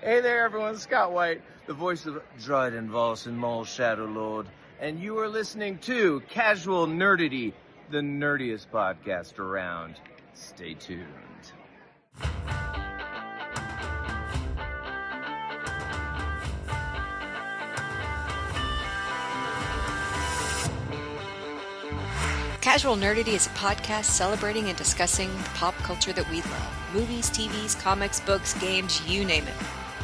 Hey there, everyone. Scott White, the voice of Dryden Voss and Maul Shadow Lord, and you are listening to Casual Nerdity, the nerdiest podcast around. Stay tuned. Casual Nerdity is a podcast celebrating and discussing the pop culture that we love. Movies, TVs, comics, books, games, you name it.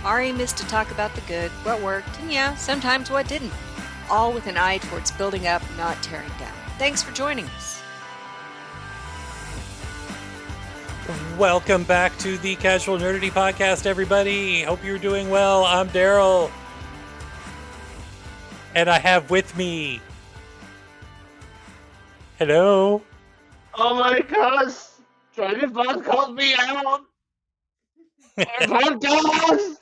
Our aim is to talk about the good, what worked, and yeah, sometimes what didn't. All with an eye towards building up, not tearing down. Thanks for joining us. Welcome back to the Casual Nerdity Podcast, everybody. Hope you're doing well. I'm Daryl. And I have with me... Hello? Oh my gosh! Dragon Ball called me out! Our podcast!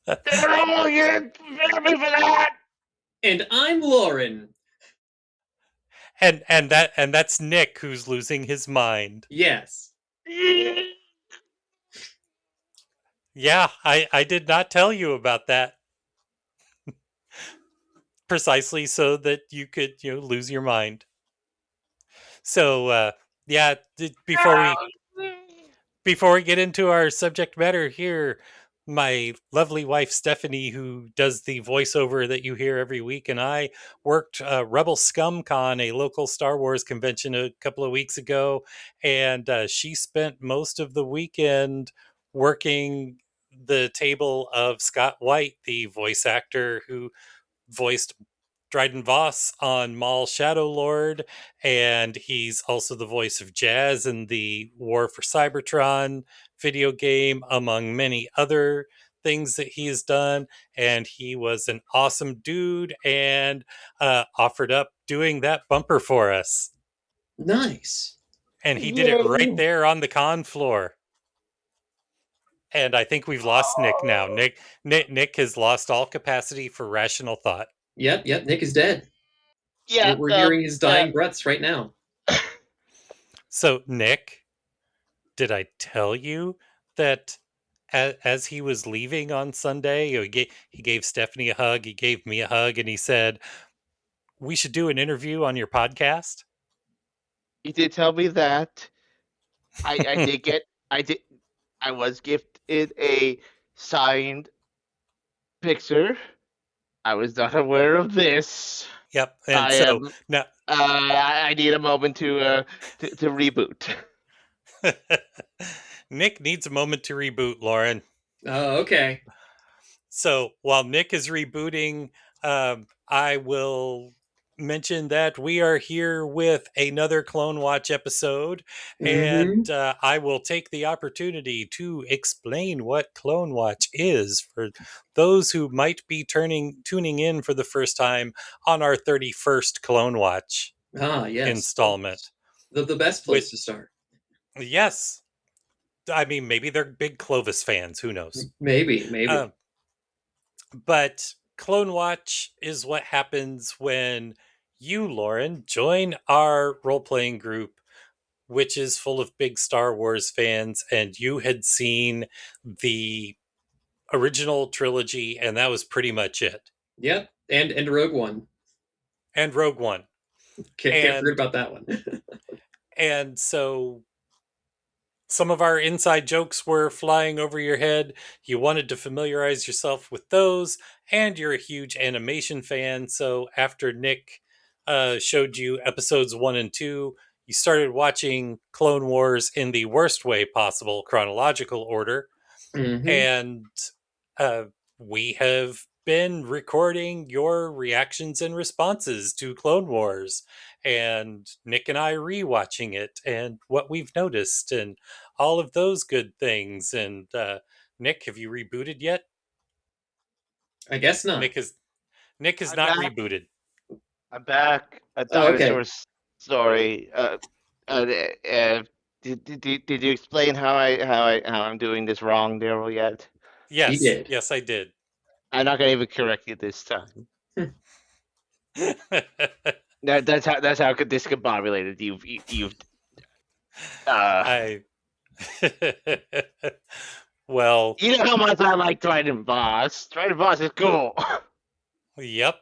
Daryl, you prepare me for that! And I'm Lauren. And that's Nick, who's losing his mind. Yes. Yeah, I did not tell you about that. Precisely so that you could, lose your mind. So, before we get into our subject matter here, my lovely wife Stephanie, who does the voiceover that you hear every week, and I worked Rebel Scum Con, a local Star Wars convention, a couple of weeks ago, and she spent most of the weekend working the table of Scott White, the voice actor who voiced Dryden Voss on Maul Shadow Lord, and he's also the voice of Jazz in the War for Cybertron video game, among many other things that he has done. And he was an awesome dude and offered up doing that bumper for us. Nice. And he did it right there on the con floor. And I think we've lost Nick now. Nick has lost all capacity for rational thought. Yep, Nick is dead. Yeah, we're hearing his dying breaths right now. So, Nick, did I tell you that as he was leaving on Sunday, he gave Stephanie a hug, he gave me a hug, and he said, "We should do an interview on your podcast"? You did tell me that. I was gifted a signed picture. I was not aware of this. Yep, and now I need a moment to reboot. Nick needs a moment to reboot, Lauren. Oh, okay. So while Nick is rebooting, I will mention that we are here with another Clone Watch episode, and I will take the opportunity to explain what Clone Watch is for those who might be tuning in for the first time on our 31st Clone Watch installment. The best place to start. Yes. I mean, maybe they're big Clovis fans. Who knows? Maybe. But Clone Watch is what happens when you, Lauren, join our role-playing group, which is full of big Star Wars fans, and you had seen the original trilogy, and that was pretty much it. Yep, and Rogue One. And Rogue One. Can't forget about that one. And so some of our inside jokes were flying over your head. You wanted to familiarize yourself with those, and you're a huge animation fan. So after Nick showed you episodes 1 and 2, you started watching Clone Wars in the worst way possible, chronological order. And we have been recording your reactions and responses to Clone Wars, and Nick and I rewatching it and what we've noticed and all of those good things. And Nick, have you rebooted yet? I guess not. Nick is not back. Rebooted. I'm back. A dinosaur story. Did you explain how I'm doing this wrong, Daryl, yet? Yes, You did. Yes, I did. I'm not gonna even correct you this time. That's how discombobulated you've. I Well, you know how much I like Trident Boss. Trident Boss is cool. Yep.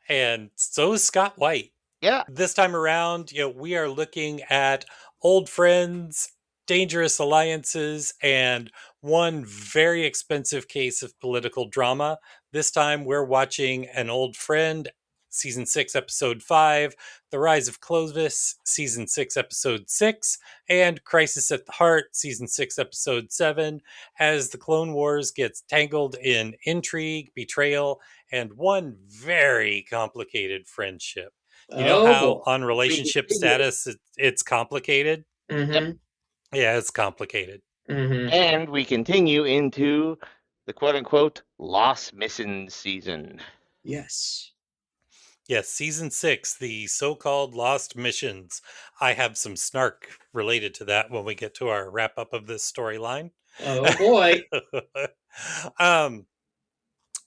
And so is Scott White. Yeah. This time around, we are looking at old friends, dangerous alliances, and one very expensive case of political drama. This time we're watching An Old Friend, Season 6, Episode 5, The Rise of Clovis, Season 6, Episode 6, and Crisis at the Heart, Season 6, Episode 7, as the Clone Wars gets tangled in intrigue, betrayal, and one very complicated friendship. You know Oh how boy. on relationship status it's complicated? Mm-hmm. Yeah, it's complicated. Mm-hmm. And we continue into the quote-unquote Lost Mission season. Yes. Yes, season 6, the so-called lost missions. I have some snark related to that when we get to our wrap-up of this storyline. Oh boy.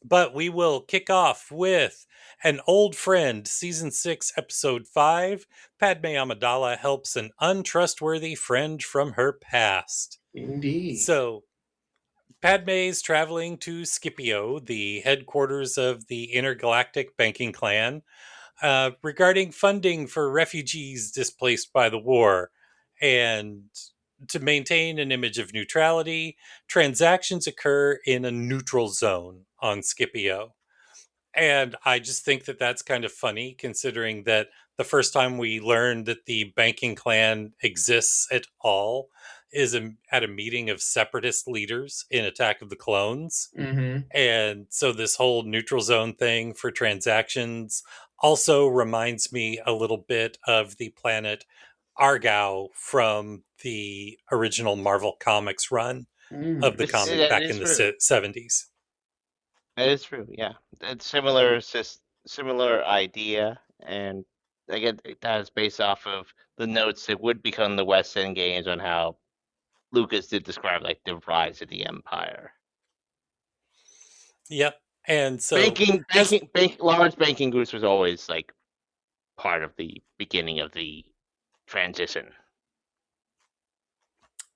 But we will kick off with An Old Friend, Season 6, Episode 5. Padmé Amidala helps an untrustworthy friend from her past. Indeed. So, Padmé's traveling to Scipio, the headquarters of the intergalactic banking clan, regarding funding for refugees displaced by the war. And to maintain an image of neutrality, transactions occur in a neutral zone on Scipio. And I just think that that's kind of funny, considering that the first time we learned that the banking clan exists at all is at a meeting of separatist leaders in Attack of the Clones. Mm-hmm. And so this whole neutral zone thing for transactions also reminds me a little bit of the planet Argao from the original Marvel Comics run of the comic That back is in the true. 70s. That is true. Yeah, it's similar idea, and again, that is based off of the notes that would become the West End games on how Lucas did describe like the rise of the Empire. Yep. And so Large banking groups was always like part of the beginning of the transition.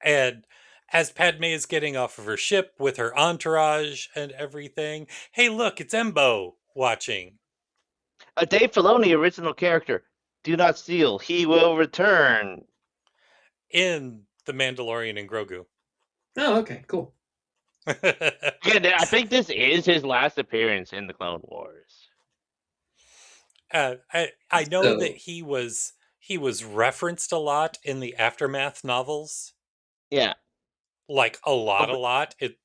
And as Padme is getting off of her ship with her entourage and everything, hey, look, it's Embo watching. A Dave Filoni original character. Do not steal. He will return. In The Mandalorian and Grogu. Oh, okay, cool. Yeah, I think this is his last appearance in the Clone Wars. I know that he was referenced a lot in the Aftermath novels. Yeah, like a lot. It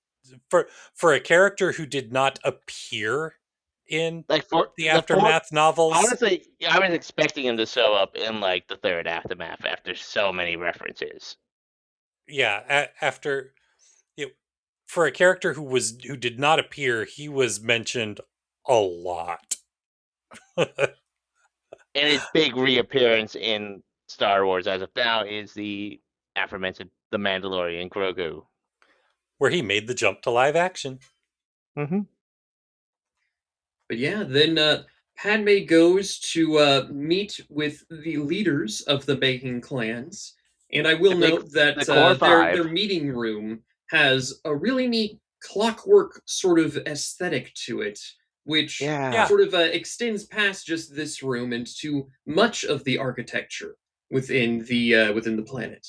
for a character who did not appear in like for the Aftermath novels. Honestly, I was expecting him to show up in like the third Aftermath after so many references. Yeah, after for a character who did not appear, he was mentioned a lot. And his big reappearance in Star Wars as of now is the aforementioned The Mandalorian Grogu, where he made the jump to live action. Mm-hmm. But yeah, then Padme goes to meet with the leaders of the banking clans, and I will note that their meeting room has a really neat clockwork sort of aesthetic to it, which sort of extends past just this room and to much of the architecture within the planet.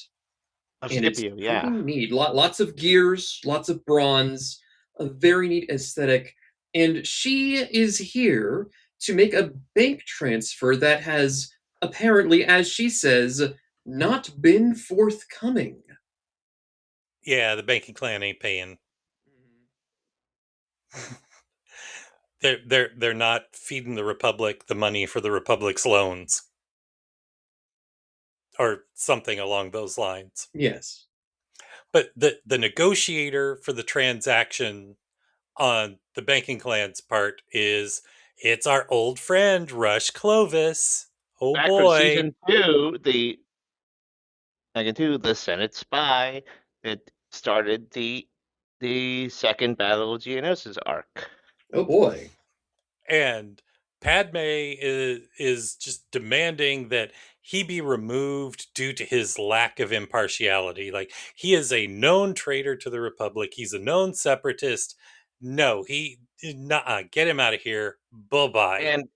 And Scipio, it's pretty neat. Lots of gears, lots of bronze, a very neat aesthetic. And she is here to make a bank transfer that has apparently, as she says, not been forthcoming. Yeah, the banking clan ain't paying. They're not feeding the Republic the money for the Republic's loans. Or something along those lines. Yes. But the negotiator for the transaction on the banking clan's part is it's our old friend Rush Clovis. Oh back boy! From season 2, the Senate spy that started the second Battle of Geonosis arc. Oh boy! And Padme is just demanding that he be removed due to his lack of impartiality. Like, he is a known traitor to the Republic. He's a known separatist. No, get him out of here. Bye-bye. And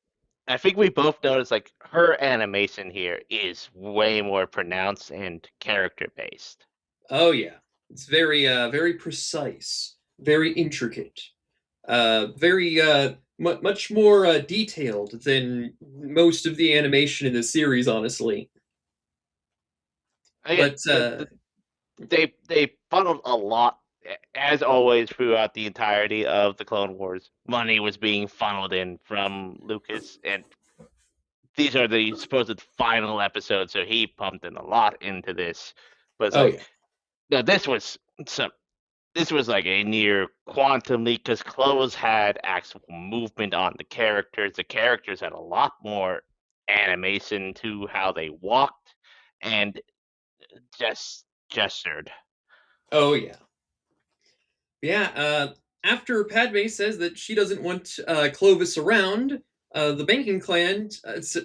I think we both noticed like her animation here is way more pronounced and character based. Oh yeah, it's very precise, very intricate, very much more detailed than most of the animation in the series, honestly. Again, But they funneled a lot, as always, throughout the entirety of the Clone Wars. Money was being funneled in from Lucas, and these are the supposed final episodes, so he pumped in a lot into this. But it's like, yeah, no, this was like a near quantum leap because Close had actual movement on the characters. The characters had a lot more animation to how they walked and just gestured. oh yeah, yeah. After Padme says that she doesn't want Clovis around, the banking clan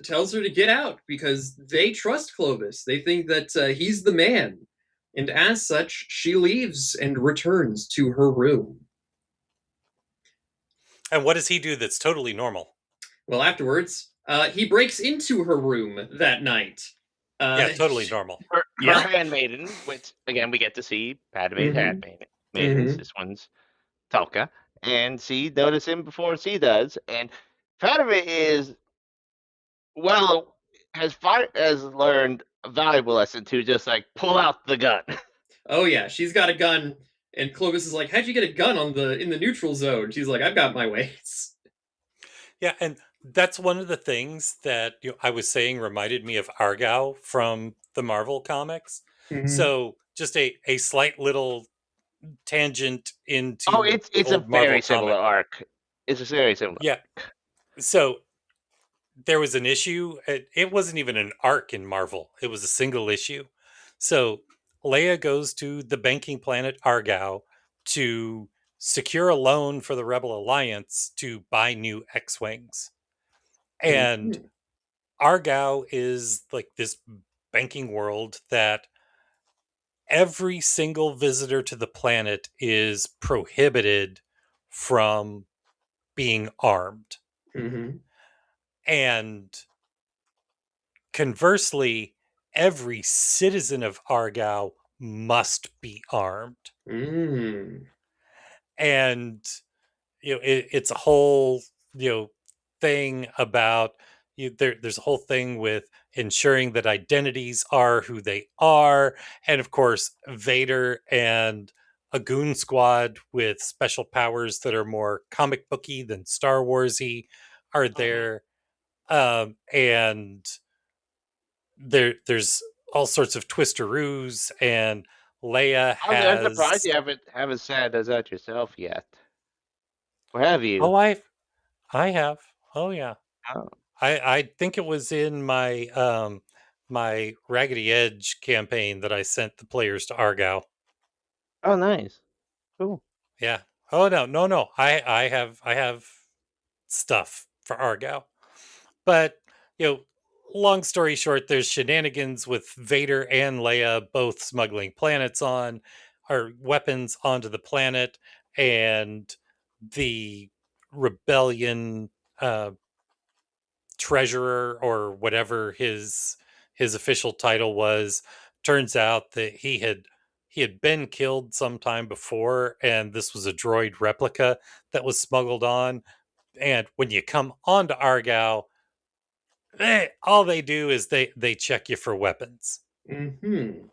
tells her to get out because they trust Clovis. They think that he's the man, and as such, she leaves and returns to her room. And what does he do that's totally normal? Well, afterwards, he breaks into her room that night. Yeah, totally normal. Her Yeah. handmaiden, which again we get to see Padme's Mhm. handmaidens. Mhm. This one's Telka, and she notices him before she does. And Padme is has learned a valuable lesson to just like pull out the gun. Oh yeah, she's got a gun, and Clovis is like, "How'd you get a gun in the neutral zone?" She's like, "I've got my ways." Yeah, and that's one of the things that I was saying reminded me of Argyle from the Marvel comics. Mhm. So just a slight little tangent Oh, into the it's a old Marvel very similar comic. arc. It's a very similar. Yeah. So there was an issue. It wasn't even an arc in Marvel. It was a single issue. So Leia goes to the banking planet Argao to secure a loan for the Rebel Alliance to buy new X-Wings. And Mhm. Argao is like this banking world that every single visitor to the planet is prohibited from being armed. Mhm. And conversely, every citizen of Argao must be armed. Mm. And it's a whole thing about there's a whole thing with ensuring that identities are who they are, and of course Vader and a goon squad with special powers that are more comic booky than Star Warsy are Mhm. there. And there's all sorts of twisteroos, and Leia I'm surprised has you haven't said that yourself yet. Or have you? oh I have oh yeah Oh, I think it was in my Raggedy Edge campaign that I sent the players to Argyle. oh, nice, cool. Yeah. Oh no. I have stuff for Argyle. But you know, long story short, there's shenanigans with Vader and Leia both smuggling planets on or weapons onto the planet, and the rebellion uh treasurer or whatever his official title was, turns out that he had been killed sometime before, and this was a droid replica that was smuggled on. And when you come onto Argao, all they do is they check you for weapons. Mhm.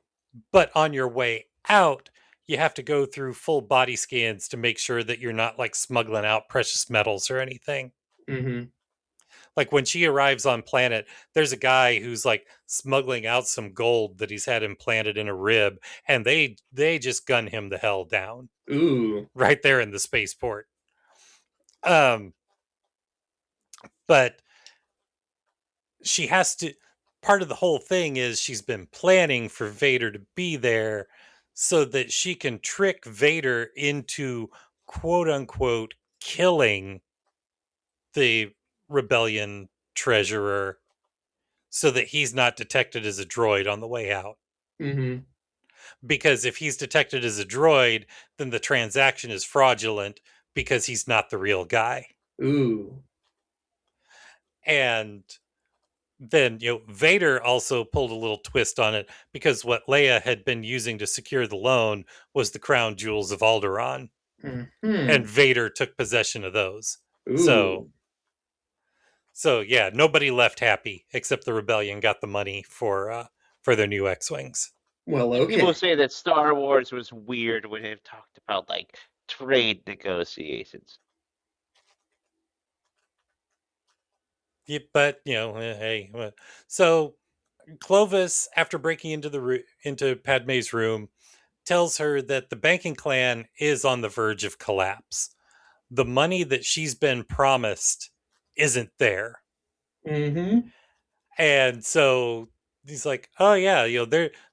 But on your way out, you have to go through full body scans to make sure that you're not like smuggling out precious metals or anything. Mhm. Like when she arrives on planet, there's a guy who's like smuggling out some gold that he's had implanted in a rib, and they just gun him the hell down Ooh. right there in the spaceport. um but she has to part of the whole thing is she's been planning for Vader to be there so that she can trick Vader into quote unquote killing the rebellion treasurer so that he's not detected as a droid on the way out. Mm-hmm. Because if he's detected as a droid, then the transaction is fraudulent because he's not the real guy. Ooh. And then, Vader also pulled a little twist on it because what Leia had been using to secure the loan was the crown jewels of Alderaan. Mm-hmm. And Vader took possession of those. Ooh. So yeah, nobody left happy except the rebellion got the money for their new X-Wings. Well, okay. People say that Star Wars was weird when it talked about like trade negotiations. Yeah, but hey. So Clovis, after breaking into Padmé's room, tells her that the banking clan is on the verge of collapse. The money that she's been promised isn't there. Mm-hmm. And so he's like, oh yeah,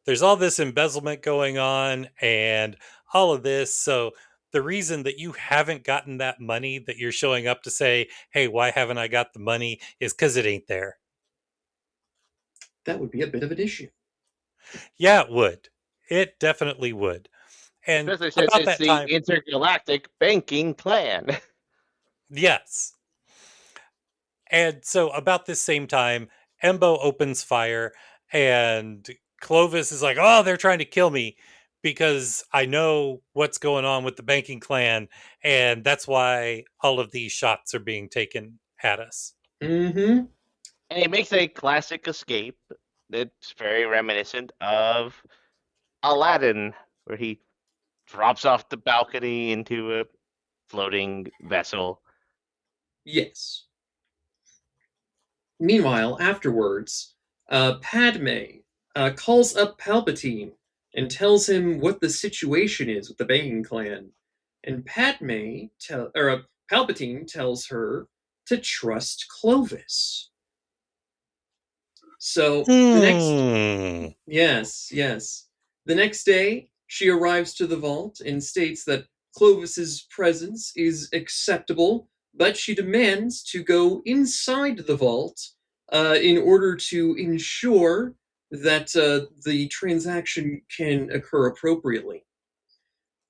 there's all this embezzlement going on and all of this. So the reason that you haven't gotten that money that you're showing up to say, hey, why haven't I got the money, is because it ain't there. That would be a bit of an issue. Yeah, it would. It definitely would. And especially since about it's that the time, intergalactic banking clan. yes. And so about this same time, Embo opens fire and Clovis is like, oh, they're trying to kill me because I know what's going on with the banking clan. And that's why all of these shots are being taken at us. Mm-hmm. And he makes a classic escape that's very reminiscent of Aladdin, where he drops off the balcony into a floating vessel. Yes. Meanwhile, afterwards, Padmé calls up Palpatine and tells him what the situation is with the banking clan. And Palpatine tells her to trust Clovis. So yes. The next day, she arrives to the vault and states that Clovis's presence is acceptable, but she demands to go inside the vault in order to ensure that the transaction can occur appropriately.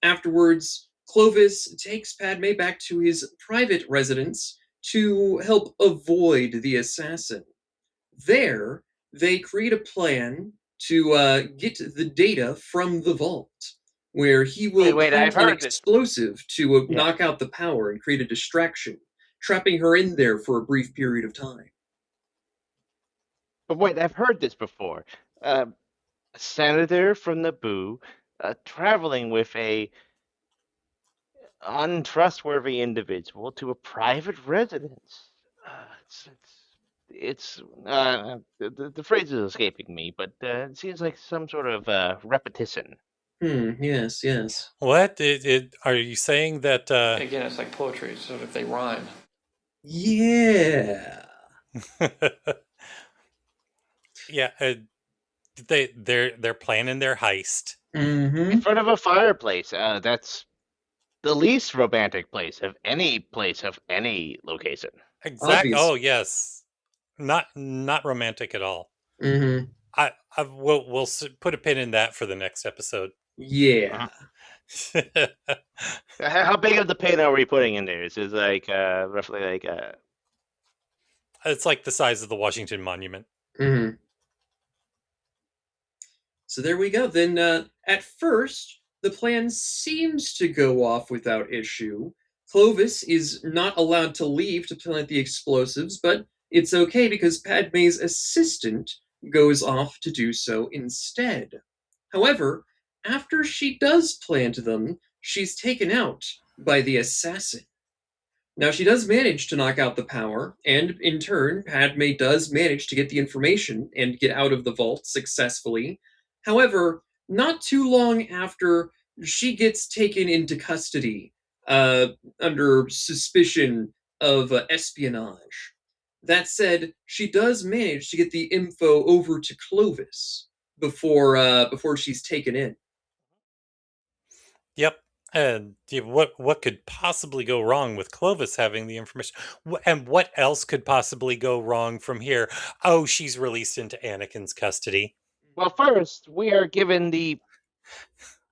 Afterwards, Clovis takes Padmé back to his private residence to help avoid the assassin. There, they create a plan to get the data from the vault, where he will plant an explosive to knock out the power and create a distraction, trapping her in there for a brief period of time. But wait, I've heard this before. A senator from Naboo traveling with a untrustworthy individual to a private residence. The phrase is escaping me, but it seems like some sort of repetition. Yes. What? Are you saying that... Again, it's like poetry, so if they rhyme. Yeah. Yeah, they're planning their heist. Mm-hmm. In front of a fireplace. That's the least romantic place of any location. Exactly. Oh yes, not romantic at all. Mm-hmm. We'll put a pin in that for the next episode. Yeah. How big of the paint are we putting in there? Is it like roughly like? It's like the size of the Washington Monument. Mm-hmm. So there we go. Then at first, the plan seems to go off without issue. Clovis is not allowed to leave to plant the explosives, but it's okay because Padmé's assistant goes off to do so instead. However, after she does plant them, she's taken out by the assassin. Now, she does manage to knock out the power, and in turn, Padmé does manage to get the information and get out of the vault successfully. However, not too long after, she gets taken into custody under suspicion of espionage. That said, she does manage to get the info over to Clovis before she's taken in. Yep. And what could possibly go wrong with Clovis having the information? And what else could possibly go wrong from here? Oh, she's released into Anakin's custody. Well, first, we are given the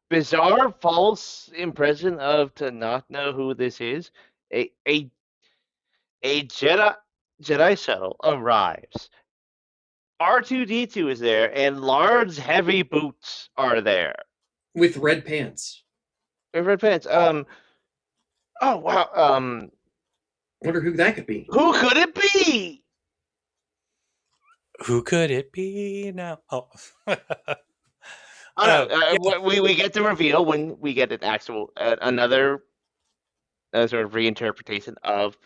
bizarre, false impression of to not know who this is. A Jedi shuttle arrives. R2D2 is there, and large, heavy boots are there with red pants. With red pants. Oh wow. Wonder who that could be. Who could it be? Who could it be now? Oh. We get the reveal when we get an actual another sort of reinterpretation of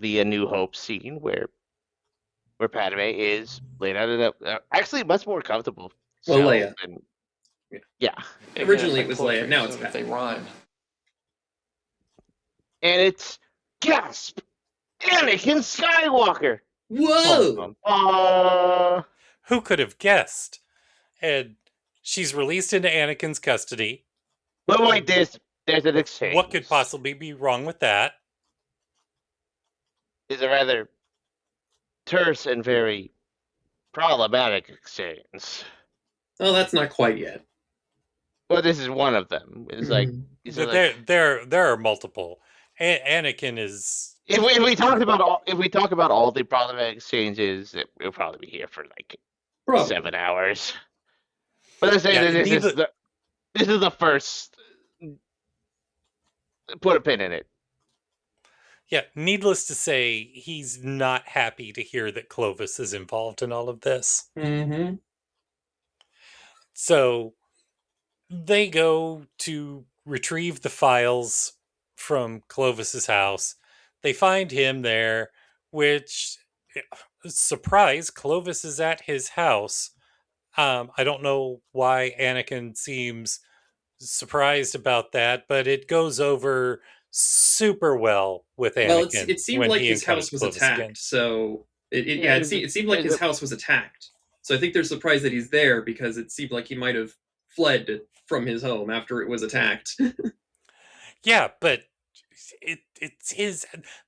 the A New Hope scene where Padmé is laid out in a actually much more comfortable cell. Leia. Yeah. Originally it was Leia. Now it's they rhyme. And it's gasp, Anakin Skywalker. Whoa! Who could have guessed? And she's released into Anakin's custody. But wait, there's an exchange. What could possibly be wrong with that? Is a rather terse and very problematic exchange. Oh, that's not quite yet. Well, this is one of them. It's like there are multiple. Anakin is. If we talk about all the problematic exchanges, we'll probably be here for like 7 hours. But let's say this is the first. Put a pin in it. Yeah, needless to say, he's not happy to hear that Clovis is involved in all of this. Mm-hmm. So they go to retrieve the files from Clovis's house. They find him there, which, surprise, Clovis is at his house. I don't know why Anakin seems surprised about that, but it goes over super well with Anakin. Well, it seemed like his house was attacked, again. So it seemed like his house was attacked. So I think they're surprised that he's there because it seemed like he might have fled from his home after it was attacked. Yeah, but it's his.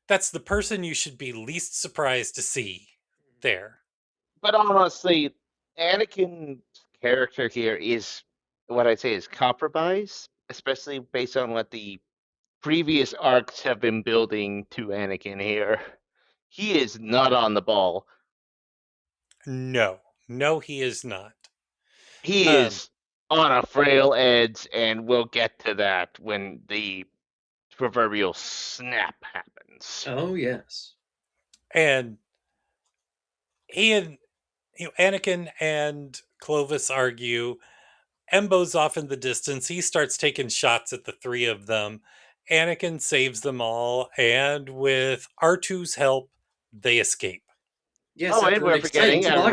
That's the person you should be least surprised to see there. But honestly, Anakin's character here is what I'd say is compromised, especially based on what the previous arcs have been building to Anakin here. He is not on the ball. No, he is not. He is on a frail edge, and we'll get to that when the proverbial snap happens. Oh, yes. And Anakin and Clovis argue. Embo's off in the distance. He starts taking shots at the three of them. Anakin saves them all, and with R2's help, they escape. Yes, and we're forgetting a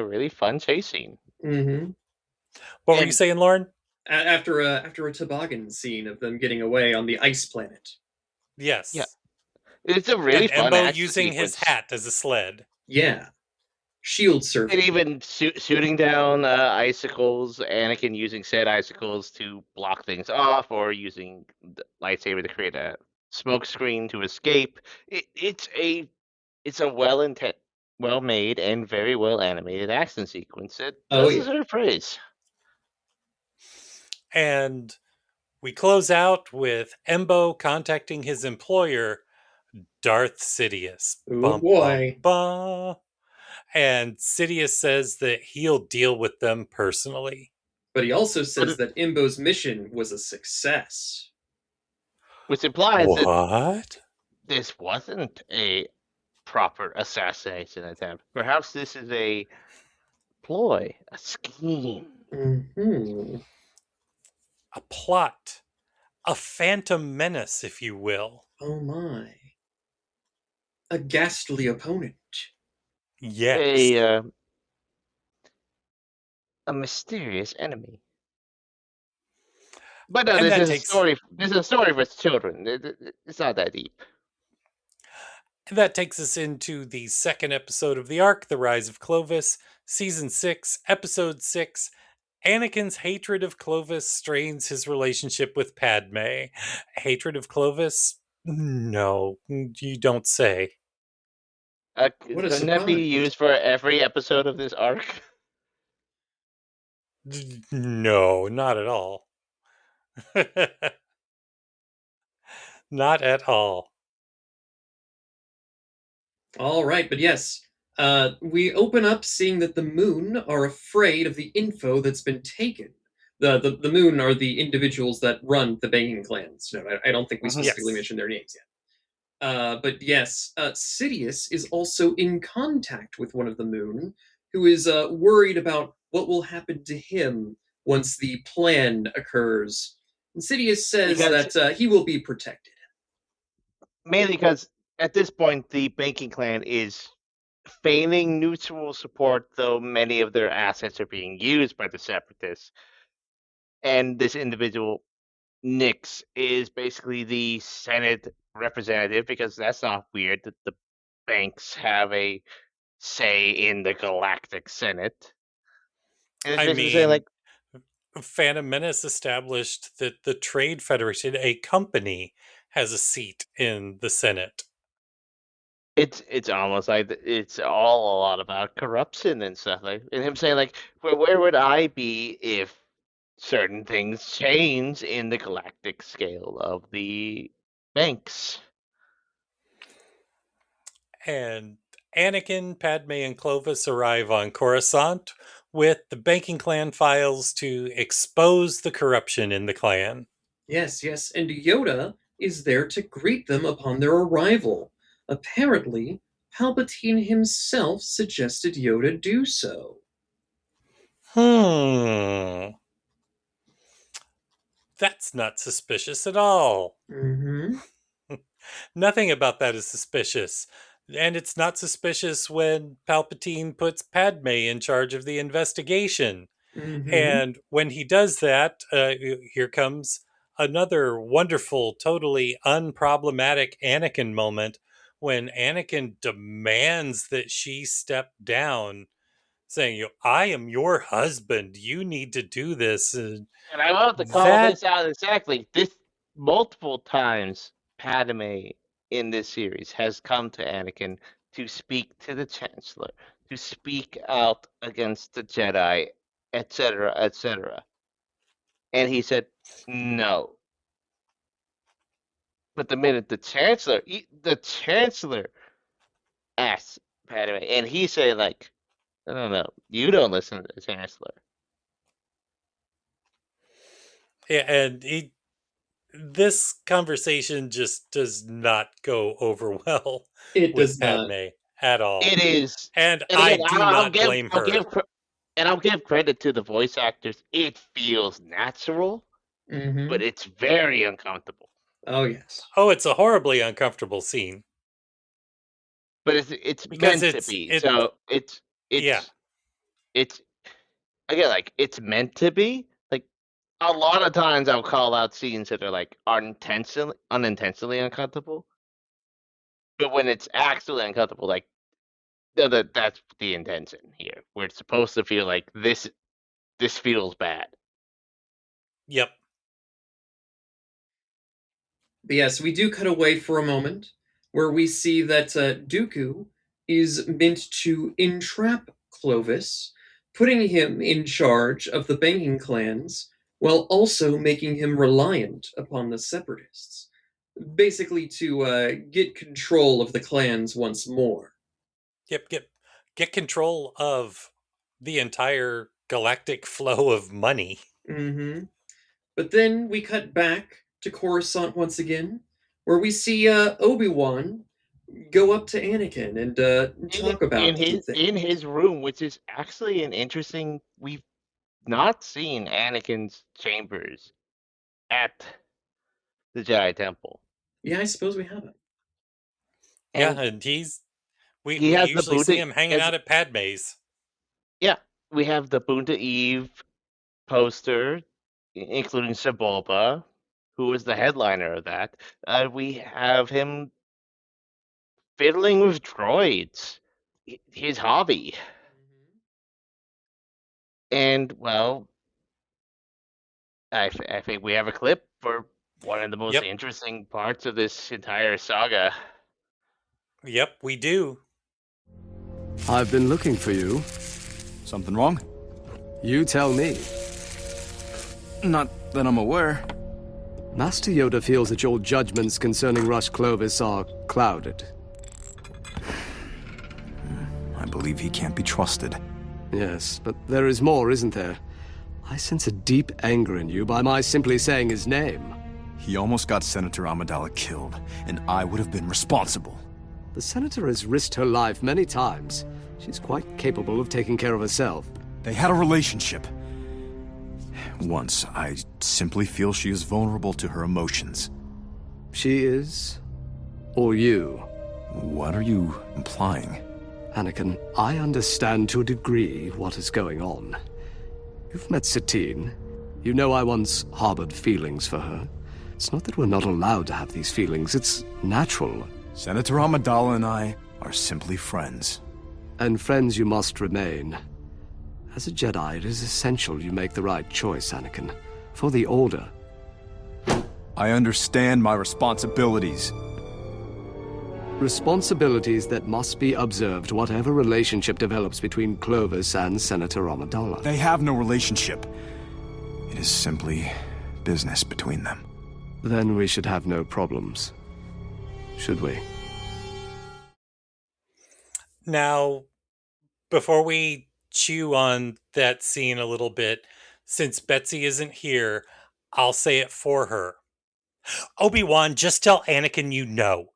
really fun chase scene. Mm-hmm. What were you saying, Lauren? After a toboggan scene of them getting away on the ice planet. Yes. Yeah. It's a really fun Embo using his hat as a sled. Yeah. Shield surfing. And even shooting down icicles, Anakin using said icicles to block things off, or using the lightsaber to create a smoke screen to escape. It's a well-made, and very well animated action sequence. It does deserve praise. And we close out with Embo contacting his employer, Darth Sidious. Oh boy. Bum. And Sidious says that he'll deal with them personally. But he also says that Embo's mission was a success. Which implies that this wasn't a proper assassination attempt. Perhaps this is a ploy, a scheme. Mm-hmm. A plot. A phantom menace, if you will. Oh my. A ghastly opponent. Yes. A mysterious enemy. But no, this is a story. This is a story for children. It's not that deep. And that takes us into the second episode of the arc, The Rise of Clovis, Season 6, Episode 6, Anakin's hatred of Clovis strains his relationship with Padmé. Hatred of Clovis? No, you don't say. What a Couldn't that be surprise. used for every episode of this arc? No, not at all. Not at all. All right, but yes, we open up seeing that the Moon are afraid of the info that's been taken. The Moon are the individuals that run the banking clans. No, I don't think we specifically Yes. mentioned their names yet. But yes, Sidious is also in contact with one of the Moon, who is worried about what will happen to him once the plan occurs. And Sidious says Because that he will be protected. mainly because at this point the banking clan is feigning neutral support, though many of their assets are being used by the separatists. And this individual, Nix, is basically the Senate representative, because that's not weird that the banks have a say in the Galactic Senate. And it's I basically saying, mean, like, Phantom Menace established that the Trade Federation, a company, has a seat in the Senate. it's almost like it's all a lot about corruption and stuff, like, and him saying, like, where would I be if certain things change in the galactic scale of the banks? And Anakin, Padme, and Clovis arrive on Coruscant with the banking clan files to expose the corruption in the clan. Yes, yes, and Yoda is there to greet them upon their arrival. Apparently, Palpatine himself suggested Yoda do so. That's not suspicious at all. Mm-hmm. Nothing about that is suspicious. And it's not suspicious when Palpatine puts Padme in charge of the investigation. Mm-hmm. And when he does that, here comes another wonderful, totally unproblematic Anakin moment when Anakin demands that she step down, saying, I am your husband. You need to do this. And I want to call That, this out exactly. This multiple times Padme in this series has come to Anakin to speak to the Chancellor, to speak out against the Jedi, etc., etc. And he said no. But the minute the Chancellor asks Padme, and he say, like, I don't know, you don't listen to the Chancellor. yeah, and this conversation just does not go over well It with does not. Padme at all. It is, And and I again, do not blame her. I'll give credit to the voice actors. It feels natural, Mm-hmm. but it's very uncomfortable. Oh, yes. Oh, it's a horribly uncomfortable scene. But it's Because meant to be. So it's yeah. it's again, like, it's meant to be. Like, a lot of times I'll call out scenes that are like unintentionally uncomfortable. But when it's actually uncomfortable, like, that's the intention here. We're supposed to feel like this feels bad. Yep. But yes, we do cut away for a moment where we see that Dooku is meant to entrap Clovis, putting him in charge of the banking clans while also making him reliant upon the separatists. Basically, to get control of the clans once more. Yep. Get control of the entire galactic flow of money. Mm-hmm. But then we cut back to Coruscant once again, where we see Obi-Wan go up to Anakin and talk about something. In his room, which is actually an interesting. We've not seen Anakin's chambers at the Jedi Temple, Yeah, I suppose we haven't. Yeah, and and we he has the usually see Boonta. him hanging out at Padme's. Yeah, we have the Boonta Eve poster, including Sebulba, who was the headliner of that. We have him fiddling with droids, his hobby, and well, I think we have a clip for one of the most interesting parts of this entire saga. Yep, we do. I've been looking for you. Something wrong? You tell me. Not that I'm aware. Master Yoda feels that your judgments concerning Rise of Clovis are clouded. I believe he can't be trusted. Yes, but there is more, isn't there? I sense a deep anger in you by my simply saying his name. He almost got Senator Amidala killed, and I would have been responsible. The Senator has risked her life many times. She's quite capable of taking care of herself. They had a relationship. Once, I simply feel she is vulnerable to her emotions. She is? Or you? What are you implying? Anakin, I understand to a degree what is going on. You've met Satine. You know I once harbored feelings for her. It's not that we're not allowed to have these feelings. It's natural. Senator Amidala and I are simply friends. And friends you must remain. As a Jedi, it is essential you make the right choice, Anakin. For the Order. I understand my responsibilities. Responsibilities that must be observed whatever relationship develops between Clovis and Senator Amidala. They have no relationship. It is simply business between them. Then we should have no problems. Should we? Now, before we chew on that scene a little bit, since Betsy isn't here, I'll say it for her. Obi-Wan, just tell Anakin you know.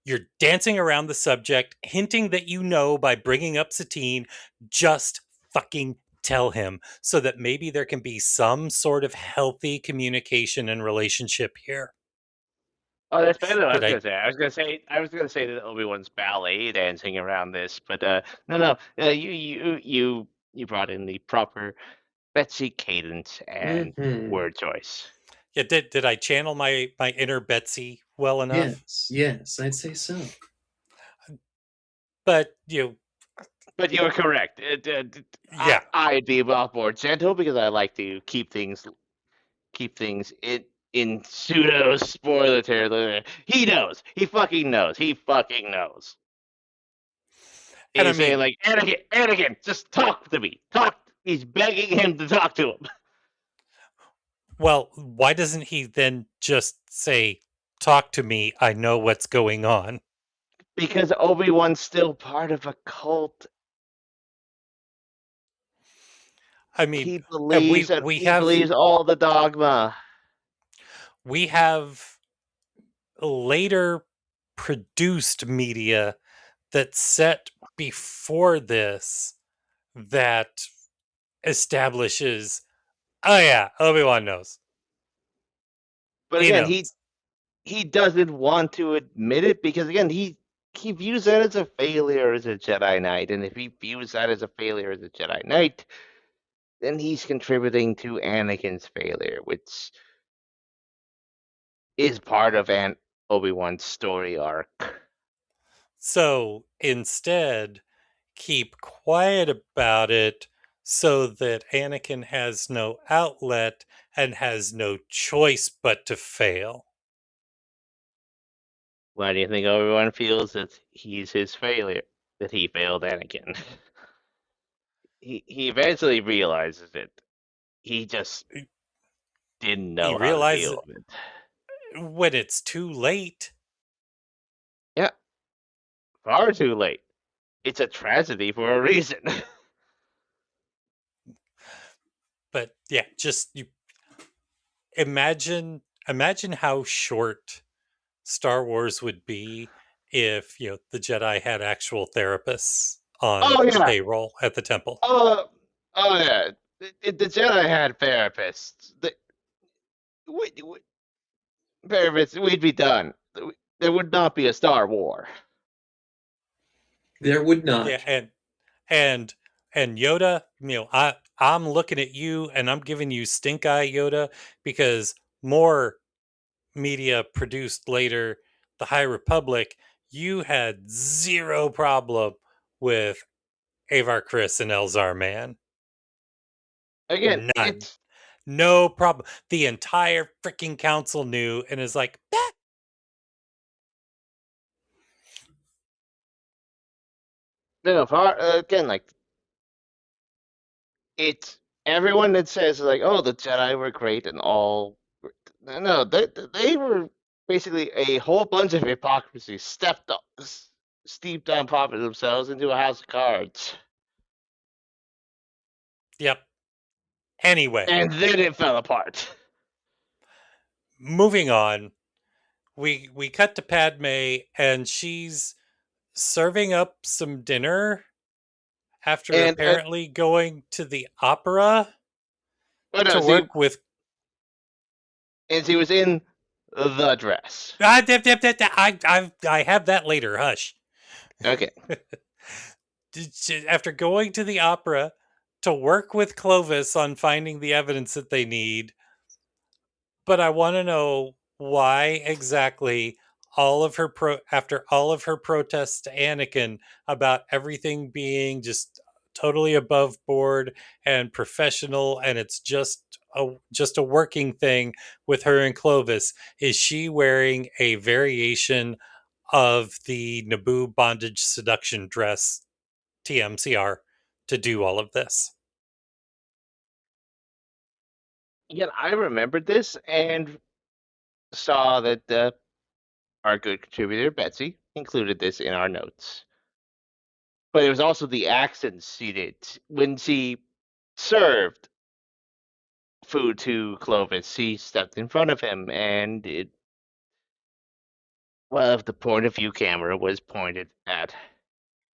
You're dancing around the subject, hinting that you know by bringing up Satine. Just fucking tell him so that maybe there can be some sort of healthy communication and relationship here. Oh, that's better than I was gonna say. I was gonna say that Obi-Wan's ballet dancing around this, but no. You brought in the proper Betsy cadence and word choice. Yeah, did I channel my inner Betsy well enough? Yes, I'd say so. But But you were correct. Yeah, I'd be a lot more gentle because I like to keep things in pseudo spoiler territory. He knows. He fucking knows. He fucking knows. And he's saying like, Anakin, just talk to me. Talk. He's begging him to talk to him. Well, why doesn't he then just say, talk to me, I know what's going on? Because Obi-Wan's still part of a cult. I mean, he believes believes all the dogma. We have later produced media that's set before this that establishes, oh yeah, Obi-Wan knows. But again, he doesn't want to admit it because again, he views that as a failure as a Jedi Knight, and if he views that as a failure as a Jedi Knight, then he's contributing to Anakin's failure, which is part of Obi-Wan's story arc. So instead, keep quiet about it so that Anakin has no outlet and has no choice but to fail. Why do you think Obi-Wan feels that he's his failure, that he failed Anakin? He eventually realizes it. He just didn't know how to deal with it. When it's too late. Yeah. Far too late. It's a tragedy for a reason. But yeah, just imagine how short Star Wars would be if the Jedi had actual therapists on payroll at the temple. Oh yeah, the Jedi had therapists. We'd be done. There would not be a Star War. There would not. Yeah, and Yoda, I'm looking at you and I'm giving you stink eye, Yoda, because more media produced later, the High Republic, you had zero problem with Avar Kriss and Elzar Mann. Again, none. No problem. The entire freaking council knew and is like, bah! No, again, like, it's everyone that says, like, oh, the Jedi were great and all. No, they were basically a whole bunch of hypocrisy steeped on popping themselves into a house of cards. Yep. Anyway. And then it fell apart. Moving on. We cut to Padmé and she's serving up some dinner after apparently going to the opera to work with. And she was in the dress. I have that later. Hush. Okay. After going to the opera to work with Clovis on finding the evidence that they need, but I want to know why exactly after all of her protests to Anakin about everything being just totally above board and professional and it's just a working thing with her and Clovis, is she wearing a variation of the Naboo bondage seduction dress TMCR to do all of this? Yeah, I remembered this and saw that our good contributor Betsy included this in our notes. But it was also the accents she did when she served food to Clovis. She stepped in front of him, and if the point of view camera was pointed at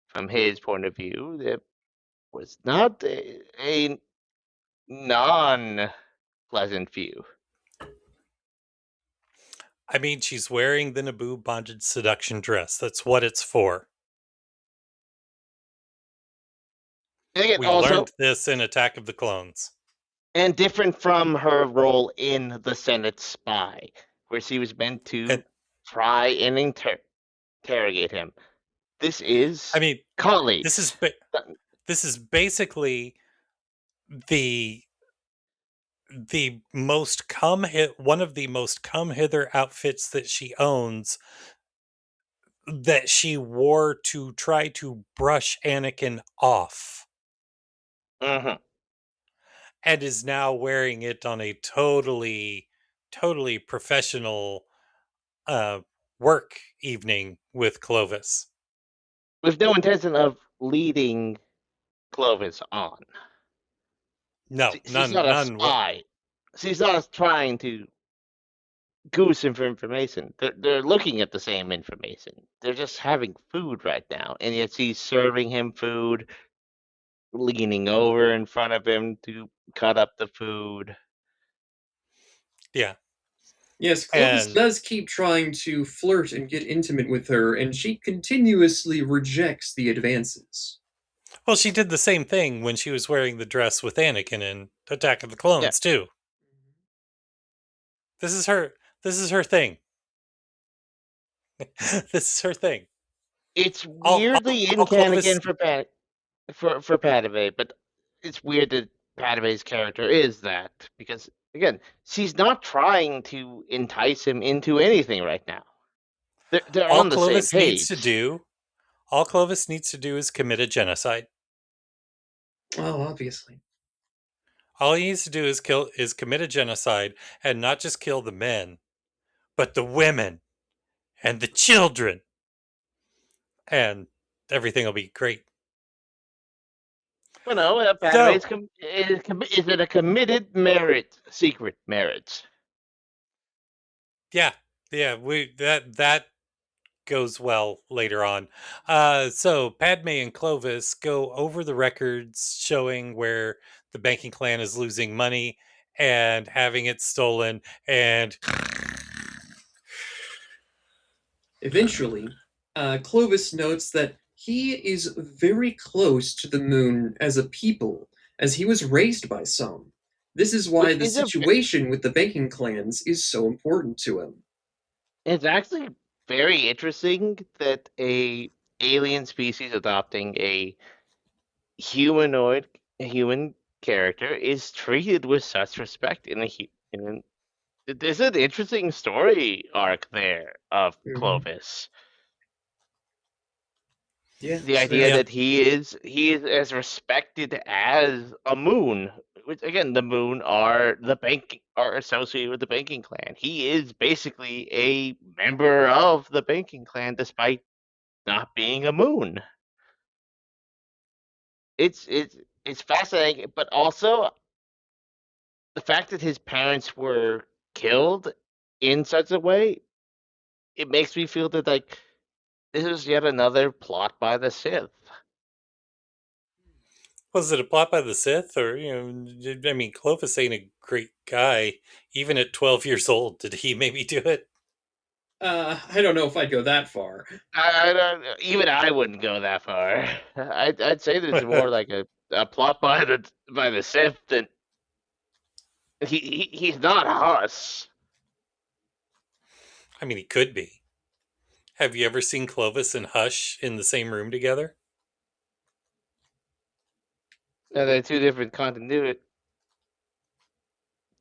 from his point of view, it was not a non-pleasant view. I mean, she's wearing the Naboo bondage seduction dress. That's what it's for. We learned this in Attack of the Clones. And different from her role in The Senate Spy, where she was meant to try and interrogate him. This is, I mean, colleagues. This is basically the most one of the most come hither outfits that she owns, that she wore to try to brush Anakin off. Mm-hmm. And is now wearing it on a totally professional work evening with Clovis. With no intention of leading Clovis on. No, she's not a spy. She's not trying to goose him for information. They're looking at the same information. They're just having food right now, and yet she's serving him food, leaning over in front of him to cut up the food. Yeah. Yes, Clovis does keep trying to flirt and get intimate with her, and she continuously rejects the advances. Well, she did the same thing when she was wearing the dress with Anakin in Attack of the Clones, too. This is her thing. This is her thing. It's weirdly incanon for Padmé, but it's weird that Padmé's character is that, because again, she's not trying to entice him into anything right now. They're on the same page. All Clovis needs to do is commit a genocide. Oh, obviously. All he needs to do is commit a genocide, and not just kill the men, but the women and the children, and everything will be great. Well, no, Padmé's is it a committed secret marriage? Yeah, that goes well later on. So Padmé and Clovis go over the records showing where the banking clan is losing money and having it stolen, and eventually, Clovis notes that he is very close to the moon as a people, as he was raised by some. This is why the situation with the banking clans is so important to him. It's actually very interesting that a alien species adopting a human character is treated with such respect there's an interesting story arc there of Clovis. Yeah, The idea that he is as respected as a moon, which again the moon are associated with the banking clan. He is basically a member of the banking clan despite not being a moon. It's fascinating, but also the fact that his parents were killed in such a way, it makes me feel that like this is yet another plot by the Sith. Was it a plot by the Sith, or I mean, Clovis ain't a great guy. Even at 12 years old, did he maybe do it? I don't know if I'd go that far. Even I wouldn't go that far. I'd say that it's more like a plot by the Sith than he's not Huss. I mean, he could be. Have you ever seen Clovis and Hush in the same room together? Now they're two different continuities,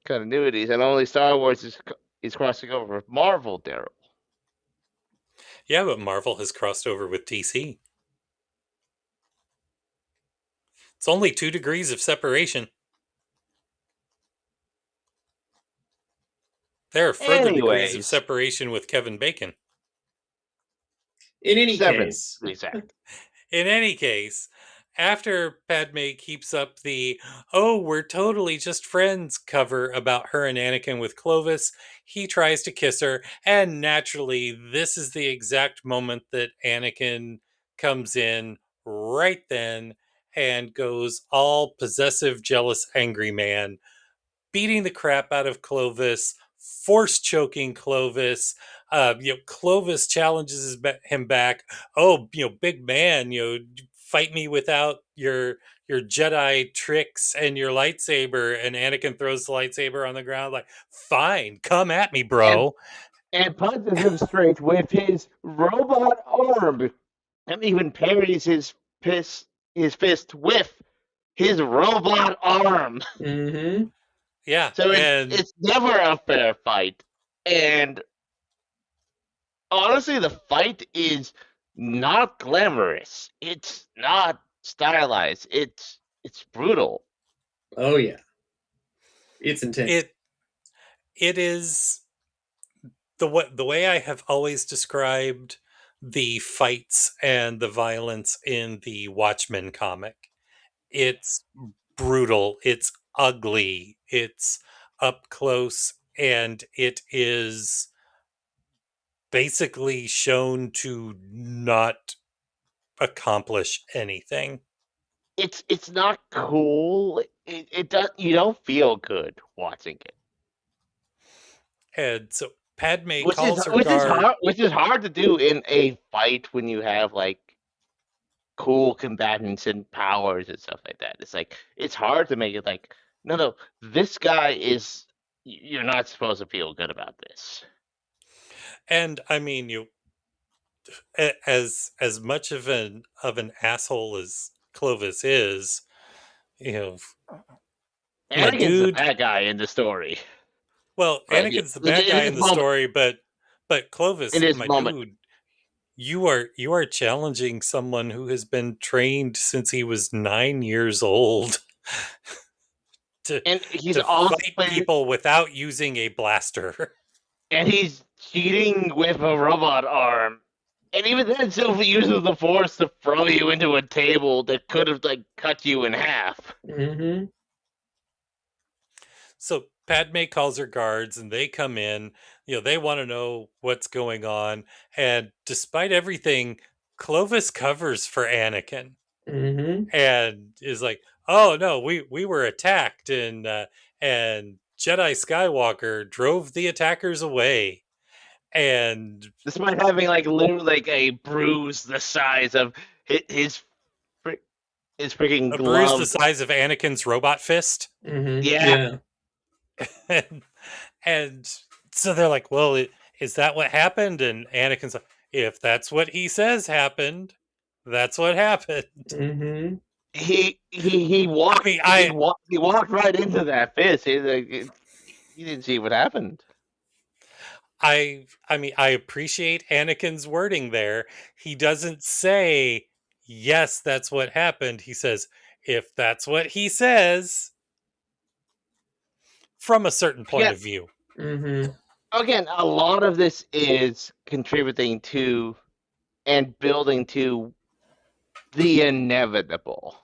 and only Star Wars is crossing over with Marvel, Daryl. Yeah, but Marvel has crossed over with DC. It's only 2 degrees of separation. There are further degrees of separation with Kevin Bacon. In any 7, case. exact. In any case, after Padmé keeps up the "oh, we're totally just friends" cover about her and Anakin with Clovis, he tries to kiss her, and naturally, this is the exact moment that Anakin comes in right then and goes all possessive, jealous, angry man, beating the crap out of Clovis, force choking Clovis. Clovis challenges him back. "Oh, big man, fight me without your Jedi tricks and your lightsaber." And Anakin throws the lightsaber on the ground, like, "Fine, come at me, bro." And punches him straight with his robot arm, and even parries his fist with his robot arm. Mm-hmm. Yeah. So it's never a fair fight. And honestly, the fight is not glamorous. It's not stylized. It's brutal. Oh yeah. It's intense. It is the way I have always described the fights and the violence in the Watchmen comic. It's brutal, it's ugly, it's up close, and it is basically shown to not accomplish anything. It's not cool. It does. You don't feel good watching it. And so Padmé calls her guard, which is hard to do in a fight when you have like cool combatants and powers and stuff like that. It's like it's hard to make it like no, this guy is. You're not supposed to feel good about this. and I mean, as much of an asshole as Clovis is, Anakin's the bad guy in the story. Well, Anakin's the bad guy in the story, but Clovis, my dude, you are challenging someone who has been trained since he was 9 years old to fight people without using a blaster. And he's cheating with a robot arm. And even then, Sylvie uses the Force to throw you into a table that could have like cut you in half. Mm-hmm. So Padmé calls her guards, and they come in. They want to know what's going on, and despite everything, Clovis covers for Anakin, and is like, "Oh no, we were attacked, and Jedi Skywalker drove the attackers away." And despite having like literally like a bruise the size of his freaking glove, bruise the size of Anakin's robot fist. Mm-hmm. Yeah. and so they're like, "Well, is that what happened?" And Anakin's like, "If that's what he says happened, that's what happened." Mm-hmm. He walked. I mean, he walked right into that fist. He didn't see what happened. I appreciate Anakin's wording there. He doesn't say, yes, that's what happened. He says, if that's what he says, from a certain point Again, of view. Mm-hmm. again, a lot of this is contributing to and building to the inevitable.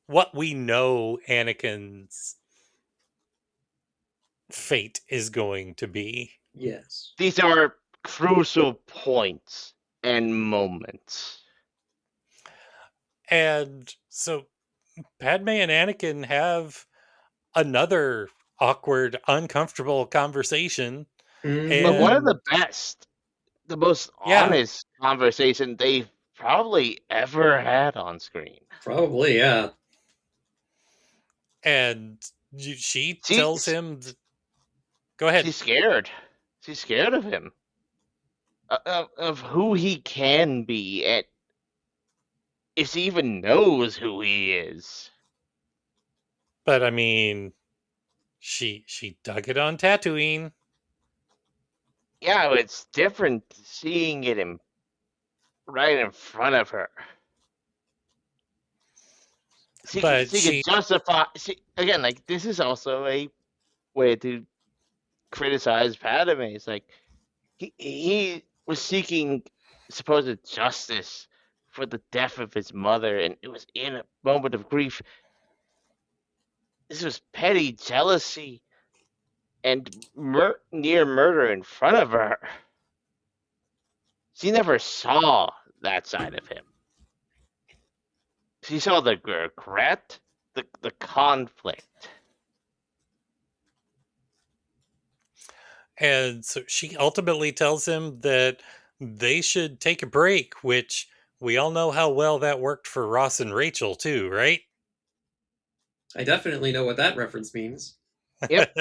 What we know Anakin's fate is going to be. Yes. These are crucial points and moments. And so Padme and Anakin have another awkward, uncomfortable conversation. Mm-hmm. But one of And the best, the most yeah, honest conversation they've probably ever had on screen. Probably, yeah. and she She, tells him, go ahead. she's scared. She's scared of him, of who he can be, and if she even knows who he is. But I mean, she dug it on Tatooine. Yeah, it's different seeing it right in front of her. But She could justify. Again, like, this is also a way to criticize Padme. It's like he was seeking supposed justice for the death of his mother, and it was in a moment of grief. This was petty jealousy and near murder in front of her. She never saw that side of him. She saw the regret, the conflict. And so she ultimately tells him that they should take a break, which we all know how well that worked for Ross and Rachel, too, right? I definitely know what that reference means. Yep.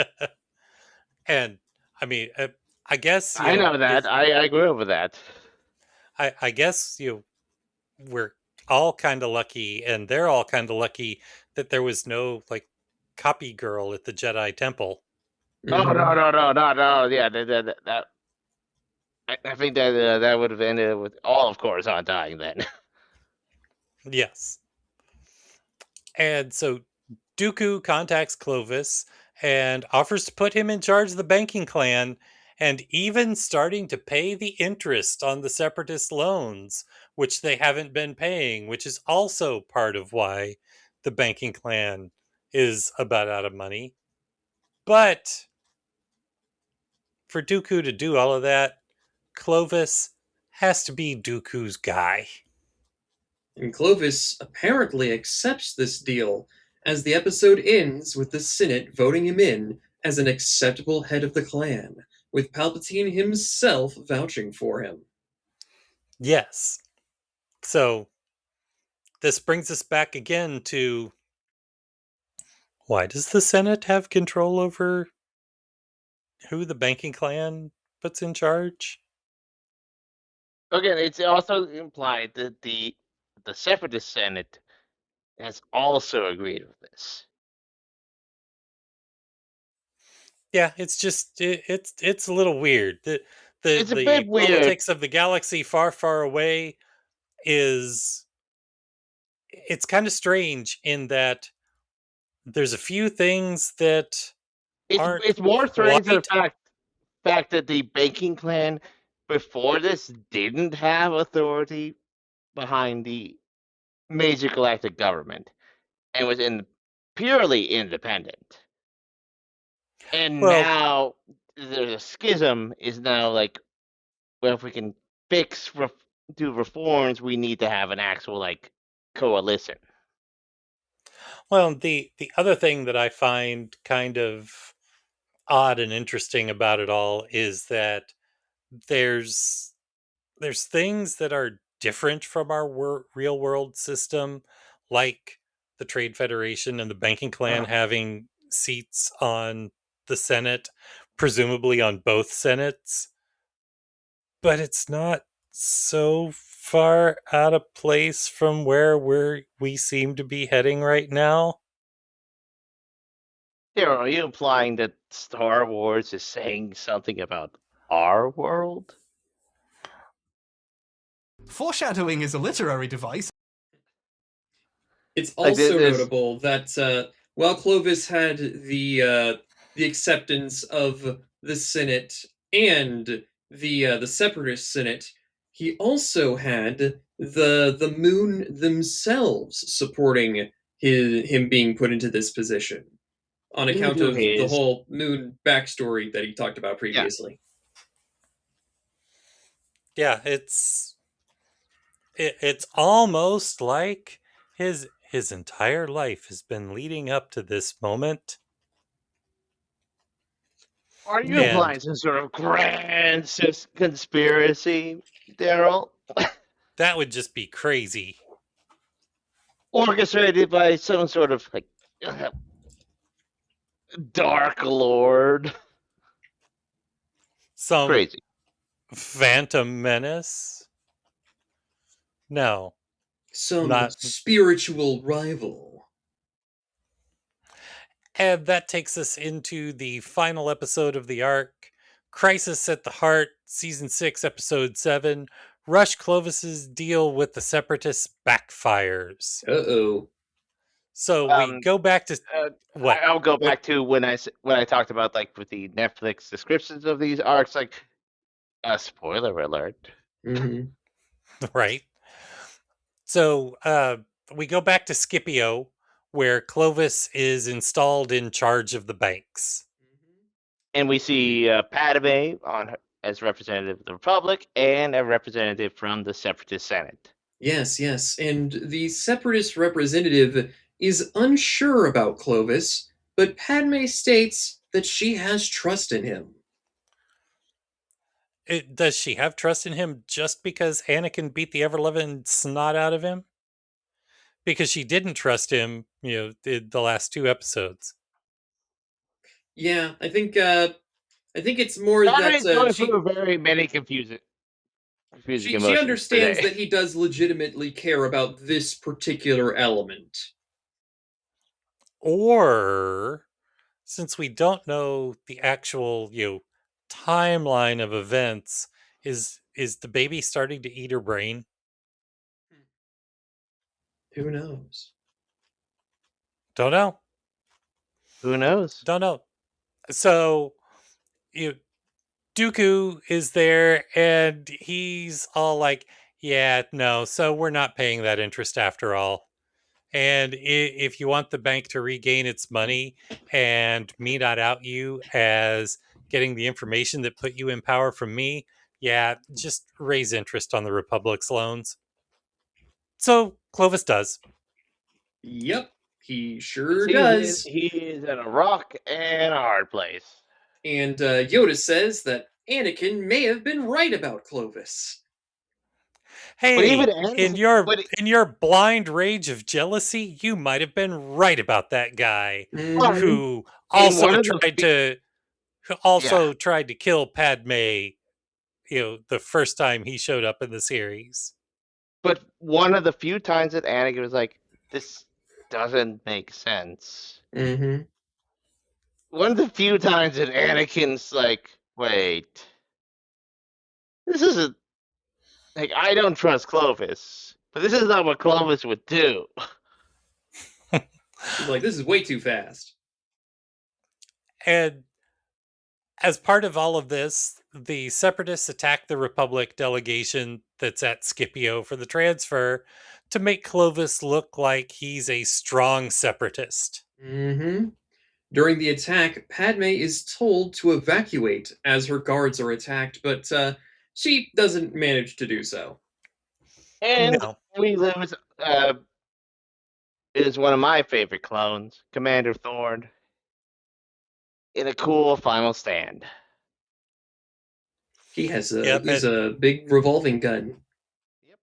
And I mean, I guess, I know that. if I grew up with that. I guess, we're all kind of lucky, and they're all kind of lucky that there was no like copy girl at the Jedi Temple. Oh, Mm-hmm. no. Yeah, that I think that that would have ended with all of Coruscant dying then. Yes. And so Dooku contacts Clovis and offers to put him in charge of the banking clan, and even starting to pay the interest on the separatist loans, which they haven't been paying, which is also part of why the banking clan is about out of money. But for Dooku to do all of that, Clovis has to be Dooku's guy. And Clovis apparently accepts this deal, as the episode ends with the Senate voting him in as an acceptable head of the clan, with Palpatine himself vouching for him. Yes. So this brings us back again to, why does the Senate have control over who the banking clan puts in charge? Again, it's also implied that the Separatist Senate has also agreed with this. Yeah, it's just it's a little weird. It's a bit The weird. politics of the galaxy far, far away is, it's kind of strange in that there's a few things that aren't It's more strange than quite. the fact that the banking clan before this didn't have authority behind the major galactic government and was purely independent. And Well, now there's a schism. Is now like, well, if we can do reforms, we need to have an actual like coalition. well, the other thing that I find kind of odd and interesting about it all is that there's things that are different from our real world system, like the Trade Federation and the banking clan having seats on the Senate, presumably on both Senates. But it's not so far out of place from where we seem to be heading right now? Daryl, are you implying that Star Wars is saying something about our world? Foreshadowing is a literary device. It's also notable that while Clovis had the acceptance of the Senate and the Separatist Senate, he also had the Moon themselves supporting him being put into this position on account of the whole Moon backstory that he talked about previously. Yeah, it's almost like his entire life has been leading up to this moment. Are you implying some sort of grand conspiracy, Daryl? That would just be crazy. Orchestrated by some sort of Dark Lord. Some crazy Phantom Menace? No. Some spiritual rival. And that takes us into the final episode of the arc, Crisis at the Heart, Season 6, Episode 7. Rush Clovis's deal with the Separatists backfires. Uh-oh. So we go back to what? I'll go back to when I talked about like with the Netflix descriptions of these arcs, like spoiler alert. Mm-hmm. Right. So we go back to Scipio, where Clovis is installed in charge of the banks. And we see Padmé as representative of the Republic and a representative from the Separatist Senate. Yes, yes. And the Separatist representative is unsure about Clovis, but Padmé states that she has trust in him. Does she have trust in him just because Anakin beat the ever-loving snot out of him? Because she didn't trust him, the last 2 episodes. Yeah, I think it's more that going through very many confusing she understands that he does legitimately care about this particular element. Or, since we don't know the actual, timeline of events, is the baby starting to eat her brain? Who knows? Don't know. Who knows? Don't know. So, Dooku is there, and he's all like, yeah, no, so we're not paying that interest after all. And if you want the bank to regain its money and me not out you as getting the information that put you in power from me, yeah, just raise interest on the Republic's loans. So Clovis does. Yep, he sure does. He is at a rock and a hard place. And Yoda says that Anakin may have been right about Clovis. Hey, in your blind rage of jealousy, you might have been right about that guy who also tried to kill Padmé, the first time he showed up in the series. But one of the few times that Anakin was like, this doesn't make sense. Mm-hmm. One of the few times that Anakin's like, wait, this isn't, like, I don't trust Clovis, but this is not what Clovis would do. Like, this is way too fast. And as part of all of this, the Separatists attack the Republic delegation that's at Scipio for the transfer to make Clovis look like he's a strong Separatist. Mm-hmm. During the attack, Padmé is told to evacuate as her guards are attacked, but she doesn't manage to do so. And we lose is one of my favorite clones, Commander Thorn, in a cool final stand. He has a big revolving gun. Yep.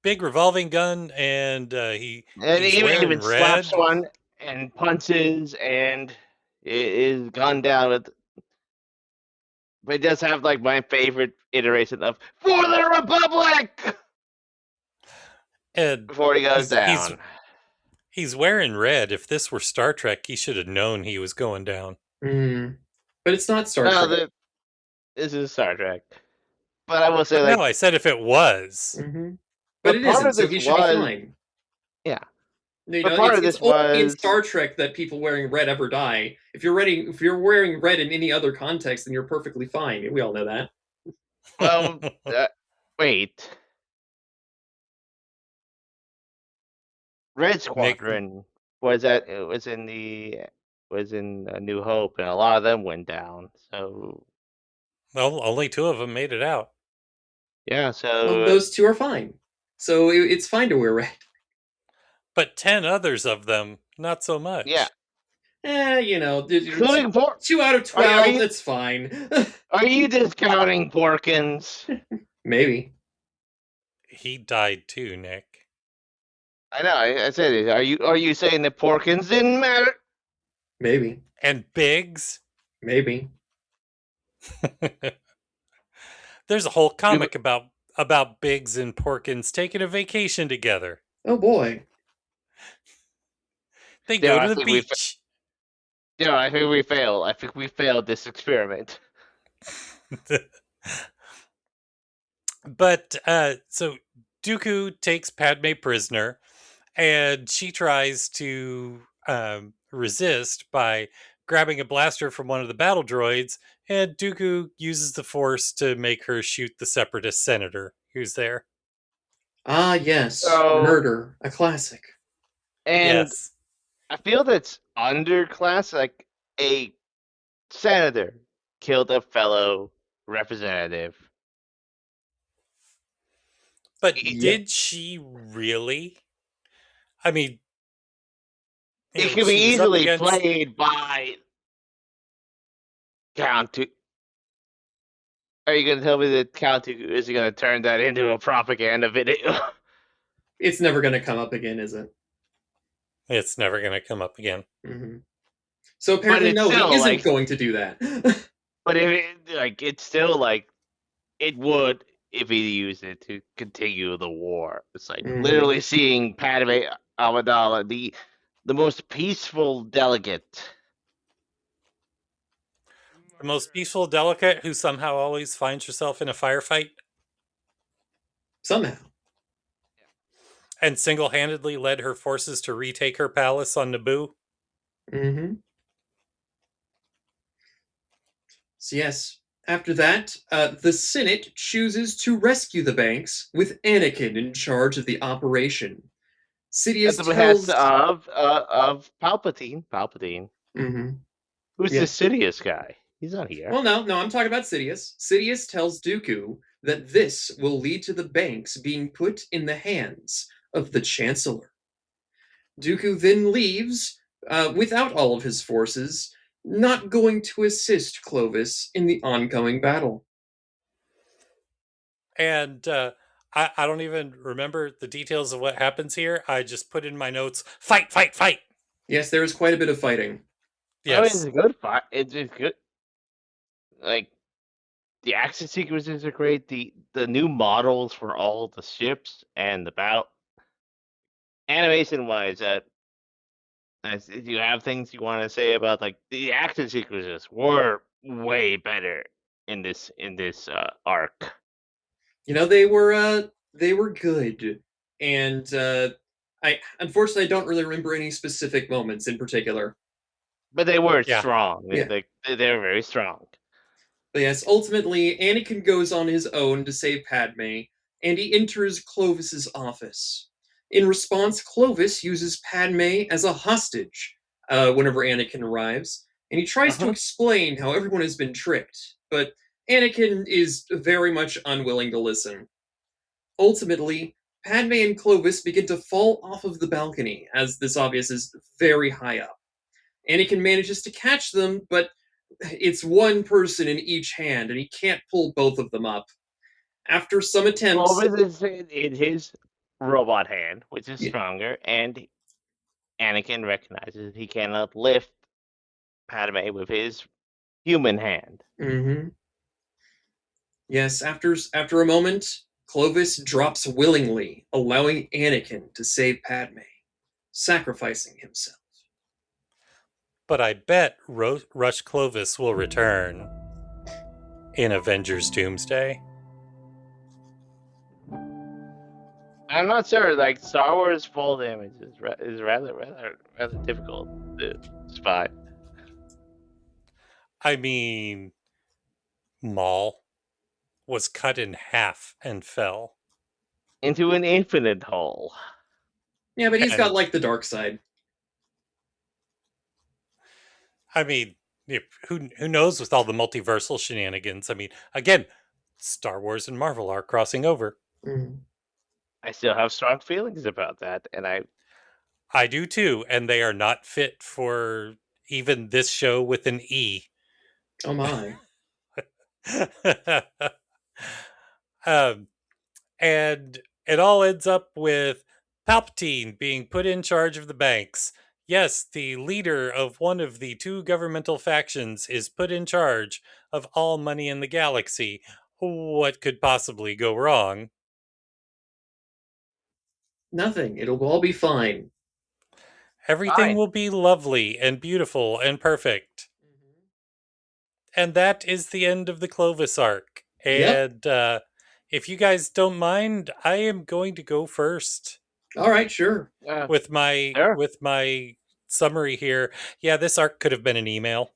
Big revolving gun, and he even slaps one and punches and is gunned down with. But it does have like my favorite iteration of "For the Republic" And before he goes down. He's wearing red. If this were Star Trek, he should have known he was going down. But it's not Star Trek. This is Star Trek. But I will say, no, I said if it was. But it isn't, so he should be fine. Yeah. But part of this was in Star Trek that people wearing red ever die. If you're wearing red in any other context, then you're perfectly fine. We all know that. Well, wait. Red Squadron was in A New Hope, and a lot of them went down. So, well, only 2 of them made it out. Yeah, so those 2 are fine. So it's fine to wear red. But 10 others of them, not so much. Yeah. Including 2 out of 12. That's fine. Are you discounting Porkins? Maybe. He died too, Nick. I know. I said it. Are you saying that Porkins didn't matter? Maybe. And Biggs? Maybe. There's a whole comic about Biggs and Porkins taking a vacation together. Oh boy. They go to the beach. I think we failed. I think we failed this experiment. But so Dooku takes Padmé prisoner, and she tries to resist by grabbing a blaster from one of the battle droids, and Dooku uses the Force to make her shoot the Separatist senator who's there. Ah, yes. Murder. A classic. And yes. I feel that's underclass. Like, a senator killed a fellow representative. But did she really? I mean, it could be easily played by Count Dooku. Are you going to tell me that Count Dooku is going to turn that into a propaganda video? It's never going to come up again, is it? It's never going to come up again. Mm-hmm. So apparently, no, he isn't going to do that. But it's still like it would if he used it to continue the war. It's like literally seeing Padmé Amidala, the most peaceful delegate. The most peaceful delegate who somehow always finds herself in a firefight. Somehow. And single-handedly led her forces to retake her palace on Naboo. Mm-hmm. So yes, after that, the Senate chooses to rescue the banks with Anakin in charge of the operation. Sidious at the behest of Palpatine. Palpatine. Mm-hmm. Who's the Sidious guy? He's not here. Well, no, I'm talking about Sidious. Sidious tells Dooku that this will lead to the banks being put in the hands of the Chancellor. Dooku then leaves without all of his forces, not going to assist Clovis in the ongoing battle. And I don't even remember the details of what happens here. I just put in my notes, fight, fight, fight. Yes, there is quite a bit of fighting. Yes. I mean, it's a good fight. It's good. Like, the action sequences are great. The new models for all the ships and the battle. Animation-wise, do you have things you want to say about, like, the action sequences were way better in this arc. You know, they were good, and I unfortunately don't really remember any specific moments in particular. But they were strong. Yeah. They were very strong. But yes, ultimately, Anakin goes on his own to save Padmé, and he enters Clovis's office. In response, Clovis uses Padmé as a hostage whenever Anakin arrives, and he tries to explain how everyone has been tricked, but Anakin is very much unwilling to listen. Ultimately, Padmé and Clovis begin to fall off of the balcony, as this obvious is very high up. Anakin manages to catch them, but it's one person in each hand, and he can't pull both of them up. After some attempts... Clovis is in his robot hand, which is stronger, and Anakin recognizes he cannot lift Padmé with his human hand. Mm-hmm. Yes, after a moment, Clovis drops willingly, allowing Anakin to save Padme, sacrificing himself. But I bet Rush Clovis will return in Avengers Doomsday. I'm not sure. Like Star Wars fall damage is rather difficult to spot. I mean, Maul was cut in half and fell into an infinite hole. Yeah, but he's got like the dark side. I mean, who knows with all the multiversal shenanigans? I mean, again, Star Wars and Marvel are crossing over. Mm. I still have strong feelings about that, and I do too, and they are not fit for even this show with an E. Oh my. And it all ends up with Palpatine being put in charge of the banks. Yes, the leader of one of the two governmental factions is put in charge of all money in the galaxy. What could possibly go wrong? Nothing. It'll all be fine. Everything will be lovely and beautiful and perfect. And that is the end of the Clovis arc. And if you guys don't mind, I am going to go first. All right, sure. With my summary here. Yeah, this arc could have been an email.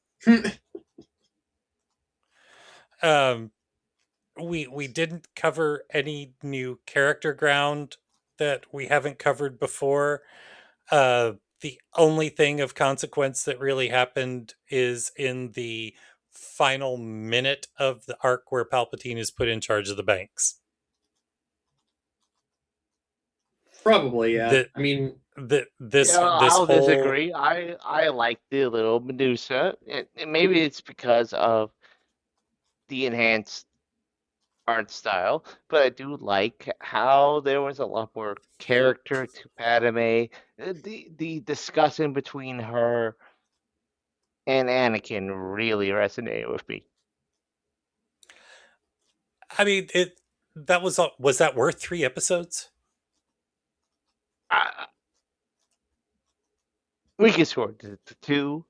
We didn't cover any new character ground that we haven't covered before. The only thing of consequence that really happened is in the final minute of the arc where Palpatine is put in charge of the banks. Probably, yeah. I mean, this I'll whole... disagree. I like the little minutia, and maybe it's because of the enhanced art style, but I do like how there was a lot more character to Padme. The discussion between her and Anakin really resonated with me. I mean, was that worth 3 episodes? We can sort to 2.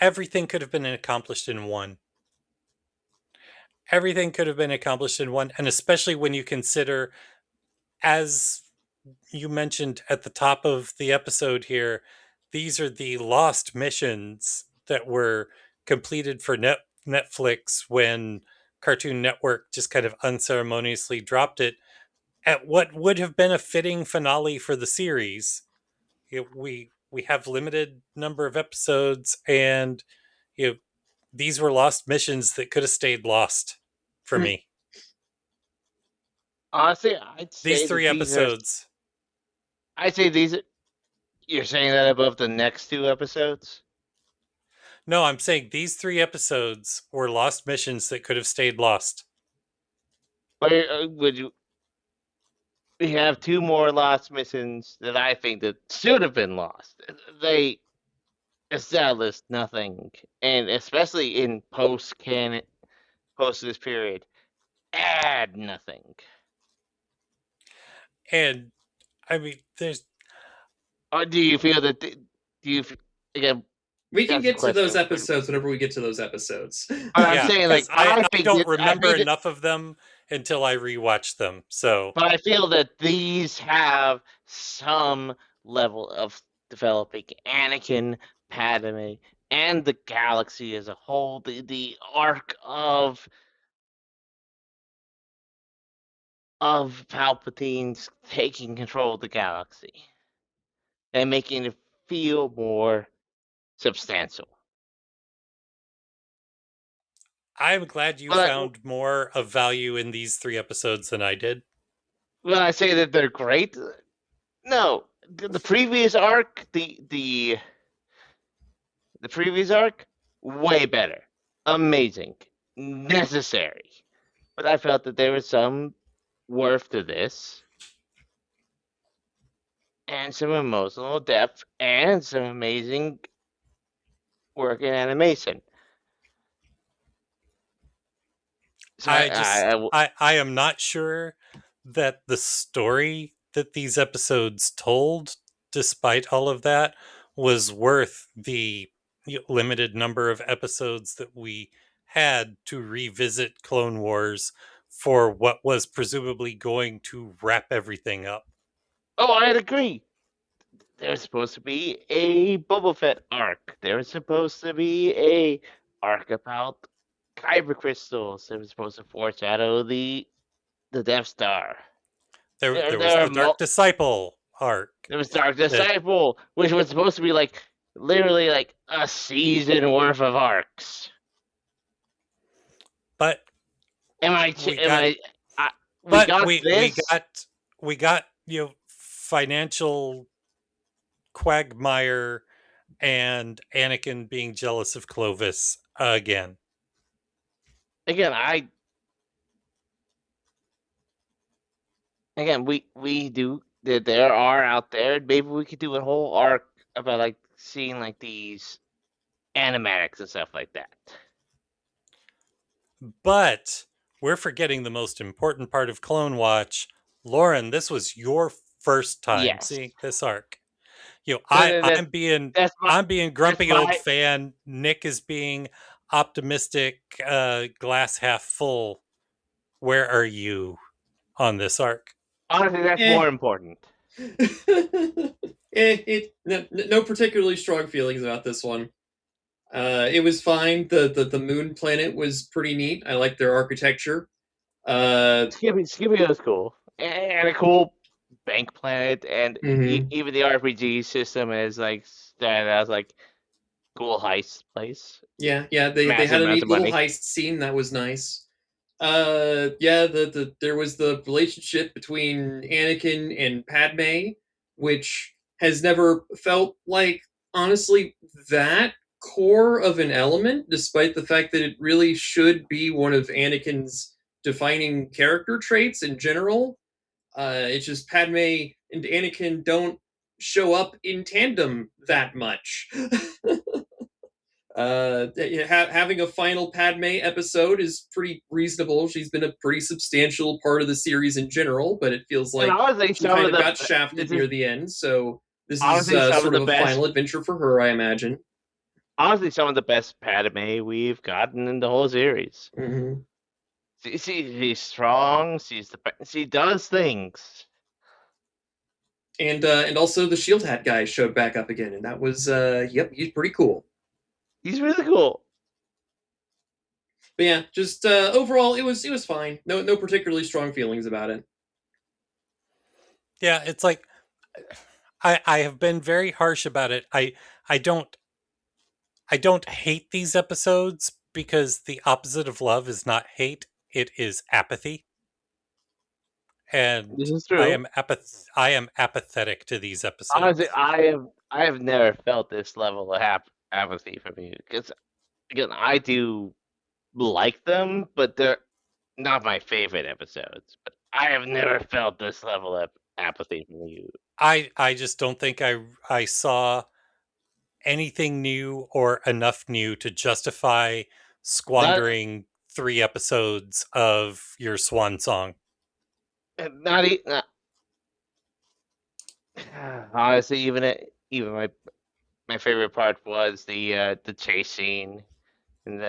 Everything could have been accomplished in 1. Everything could have been accomplished in 1, and especially when you consider, as you mentioned at the top of the episode here, these are the lost missions that were completed for Netflix when Cartoon Network just kind of unceremoniously dropped it at what would have been a fitting finale for the series. We have limited number of episodes, and these were lost missions that could have stayed lost for me. Honestly, I'd say these 3 episodes. I'd say these. You're saying that above the next 2 episodes? No, I'm saying these 3 episodes were lost missions that could have stayed lost. Would you? We have 2 more lost missions that I think that should have been lost. They established nothing, and especially in post this period, add nothing. And I mean, there's. Do you feel that? Again? We can get to those episodes whenever we get to those episodes. I'm saying, like, I don't remember enough of them until I rewatch them. So, but I feel that these have some level of developing Anakin, Padme, and the galaxy as a whole. The arc of Palpatine's taking control of the galaxy and making it feel more substantial. I'm glad you found more of value in these 3 episodes than I did. When I say that they're great, no, the previous arc, the previous arc, way better, amazing, necessary. But I felt that there was some worth to this, and some emotional depth, and some amazing work in animation. So I am not sure that the story that these episodes told, despite all of that, was worth the limited number of episodes that we had to revisit Clone Wars for what was presumably going to wrap everything up. Oh, I'd agree. There's supposed to be a Boba Fett arc. There's supposed to be a arc about kyber crystals. They were supposed to foreshadow the Death Star. There was the Dark Disciple arc. There was Dark Disciple, which was supposed to be like literally like a season worth of arcs. But we got financial quagmire and Anakin being jealous of Clovis again. We do. There are out there. Maybe we could do a whole arc about like seeing like these animatics and stuff like that. But we're forgetting the most important part of Clone Watch. Lauren, this was your first time seeing this arc. I'm being grumpy old fan. Nick is being optimistic, glass half full. Where are you on this arc? Honestly, that's more important. No particularly strong feelings about this one. It was fine. The moon planet was pretty neat. I like their architecture. Skippy was cool, and a cool bank planet, and even the RPG system is like that. Was like cool heist place. Yeah, they had a neat little heist scene that was nice. There was the relationship between Anakin and Padmé, which has never felt like honestly that core of an element, despite the fact that it really should be one of Anakin's defining character traits in general. It's just Padmé and Anakin don't show up in tandem that much. Having a final Padmé episode is pretty reasonable. She's been a pretty substantial part of the series in general, but it feels like she kind of got shafted near the end. So this is sort of a final adventure for her, I imagine. Honestly, some of the best Padmé we've gotten in the whole series. Mm-hmm. She's strong. She does things. And also the shield hat guy showed back up again, and that was he's pretty cool. He's really cool. But yeah, just overall, it was fine. No particularly strong feelings about it. Yeah, it's like I have been very harsh about it. I don't hate these episodes because the opposite of love is not hate; it is apathy. And this is true. I am apathetic to these episodes. Honestly, I have never felt this level of apathy from you, because again, I do like them, but they're not my favorite episodes. But I have never felt this level of apathy from you. I just don't think I saw anything new or enough new to justify squandering 3 episodes of your swan song. Honestly, even my favorite part was the chase scene, and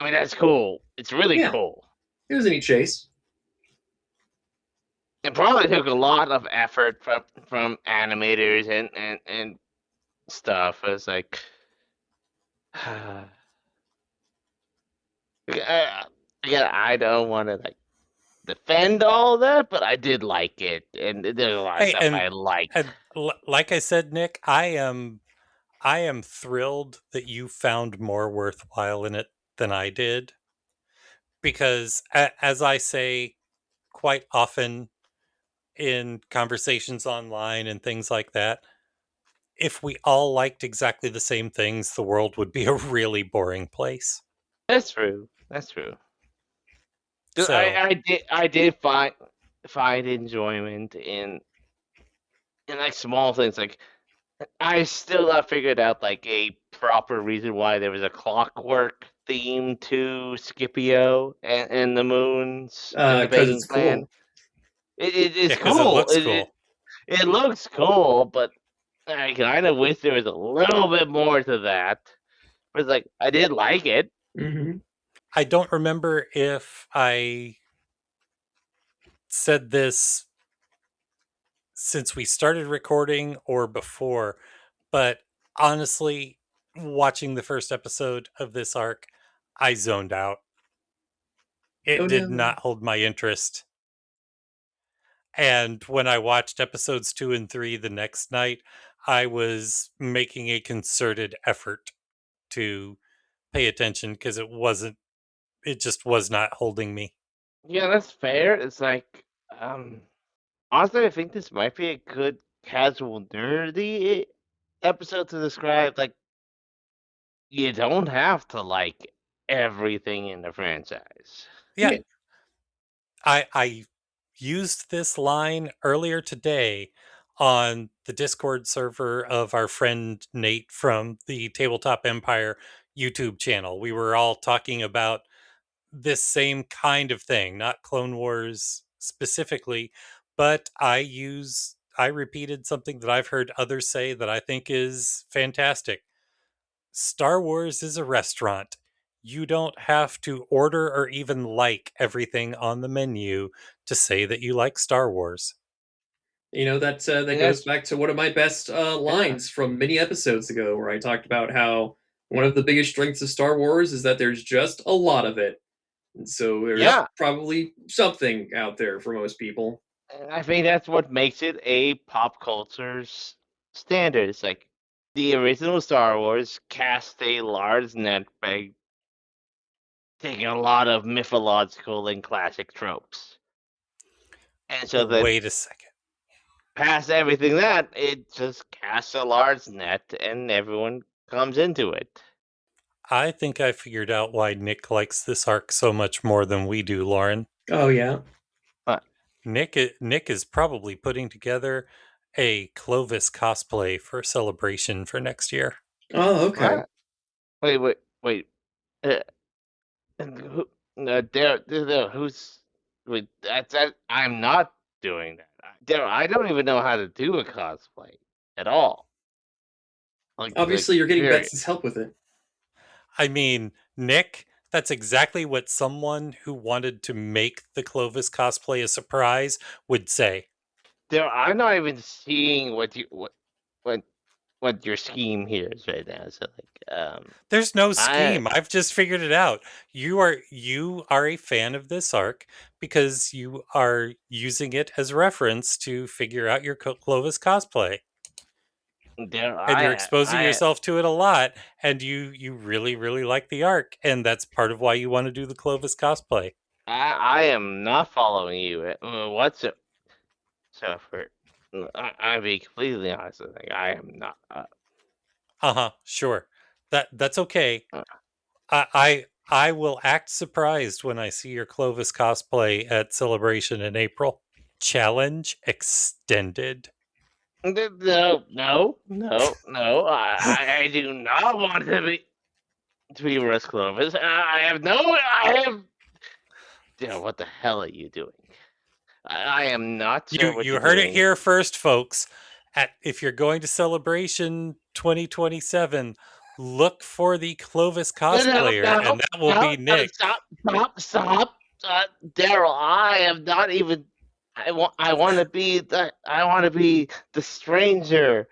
that's cool. It's really cool. It was a neat chase. It probably took a lot of effort from animators and stuff. It's like again, I don't want to like defend all that, but I did like it, and there's a lot of stuff I liked. And like I said, Nick, I am thrilled that you found more worthwhile in it than I did, because as I say quite often in conversations online and things like that, if we all liked exactly the same things, the world would be a really boring place. That's true. So, I did find enjoyment in like small things. Like I still not figured out like a proper reason why there was a clockwork theme to Scipio and the moons and the Because Baking it's Clan. cool. It's because it cool. looks cool. It looks cool, but I kind of wish there was a little bit more to that. But it's like I did like it. Mm-hmm. I don't remember if I said this since we started recording or before, but honestly, watching the first episode of this arc, I zoned out. Oh It did no. not hold my interest. And when I watched episodes 2 and 3 the next night, I was making a concerted effort to pay attention because it just was not holding me. Yeah, that's fair. It's like, honestly, I think this might be a good casual nerdy episode to describe. Like, you don't have to like everything in the franchise. Yeah, I used this line earlier today on the Discord server of our friend Nate from the Tabletop Empire YouTube channel. We were all talking about this same kind of thing, not Clone Wars specifically, but I repeated something that I've heard others say that I think is fantastic. Star Wars is a restaurant. You don't have to order or even like everything on the menu to say that you like Star Wars. That goes back to one of my best lines from many episodes ago, where I talked about how one of the biggest strengths of Star Wars is that there's just a lot of it. And so there's probably something out there for most people. I think that's what makes it a pop culture's standard. It's like the original Star Wars cast a large net by taking a lot of mythological and classic tropes. And so that wait a second. Past everything that, it just casts a large net and everyone comes into it. I think I figured out why Nick likes this arc so much more than we do, Lauren. Oh yeah. Nick is probably putting together a Clovis cosplay for Celebration for next year. Oh, okay. What? Wait. Who? Daryl, who's? Wait, that. I'm not doing that. Daryl, I don't even know how to do a cosplay at all. Obviously, you're getting Betsy's help with it. I mean, Nick, that's exactly what someone who wanted to make the Clovis cosplay a surprise would say. Daryl, I'm not even seeing what your scheme here is right now. So there's no scheme. I've just figured it out. You are a fan of this arc because you are using it as reference to figure out your Clovis cosplay. And you're exposing yourself to it a lot, and you really, really like the arc, and that's part of why you want to do the Clovis cosplay. I am not following you. What's it? So I'll be completely honest with you. I am not. Sure. That's okay. I will act surprised when I see your Clovis cosplay at Celebration in April. Challenge extended. No. I do not want to be Russ Clovis. I have. Yeah, what the hell are you doing? I am not sure you heard it here first, folks. If you're going to Celebration 2027, look for the Clovis cosplayer, and that will be Nick. Stop, Daryl. I am not even. I want to be the stranger.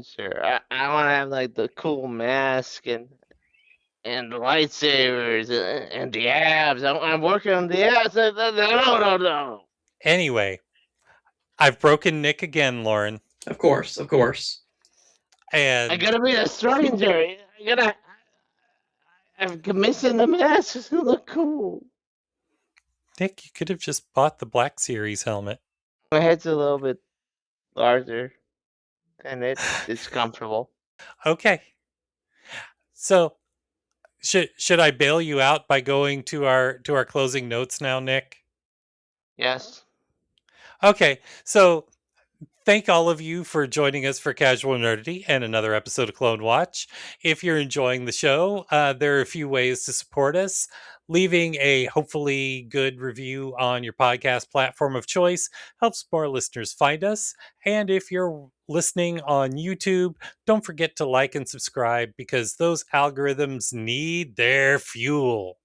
Sure, I want to have like the cool mask and the lightsabers and the abs. I'm working on the abs. No. Anyway, I've broken Nick again, Lauren. Of course. And I gotta be a stranger. I'm commissioned the mask. It's gonna look cool. Nick, you could have just bought the Black Series helmet. My head's a little bit larger, and it's comfortable. Okay. So, should I bail you out by going to our closing notes now, Nick? Yes. Okay. So, thank all of you for joining us for Casual Nerdity and another episode of Clone Watch. If you're enjoying the show, there are a few ways to support us. Leaving a hopefully good review on your podcast platform of choice helps more listeners find us. And if you're listening on YouTube, don't forget to like and subscribe because those algorithms need their fuel.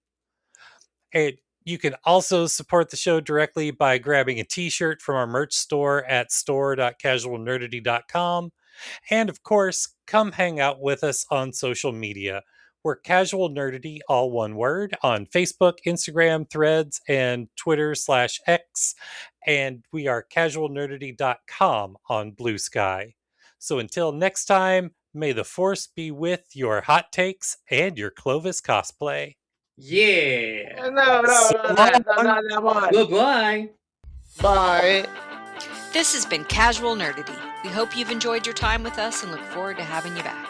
And you can also support the show directly by grabbing a t-shirt from our merch store at store.casualnerdity.com. And of course, come hang out with us on social media. We're Casual Nerdity, all one word, on Facebook, Instagram, Threads, and Twitter/X. And we are casualnerdity.com on Blue Sky. So until next time, may the Force be with your hot takes and your Clovis cosplay. Yeah. No, not that one. Bye-bye. Bye. This has been Casual Nerdity. We hope you've enjoyed your time with us and look forward to having you back.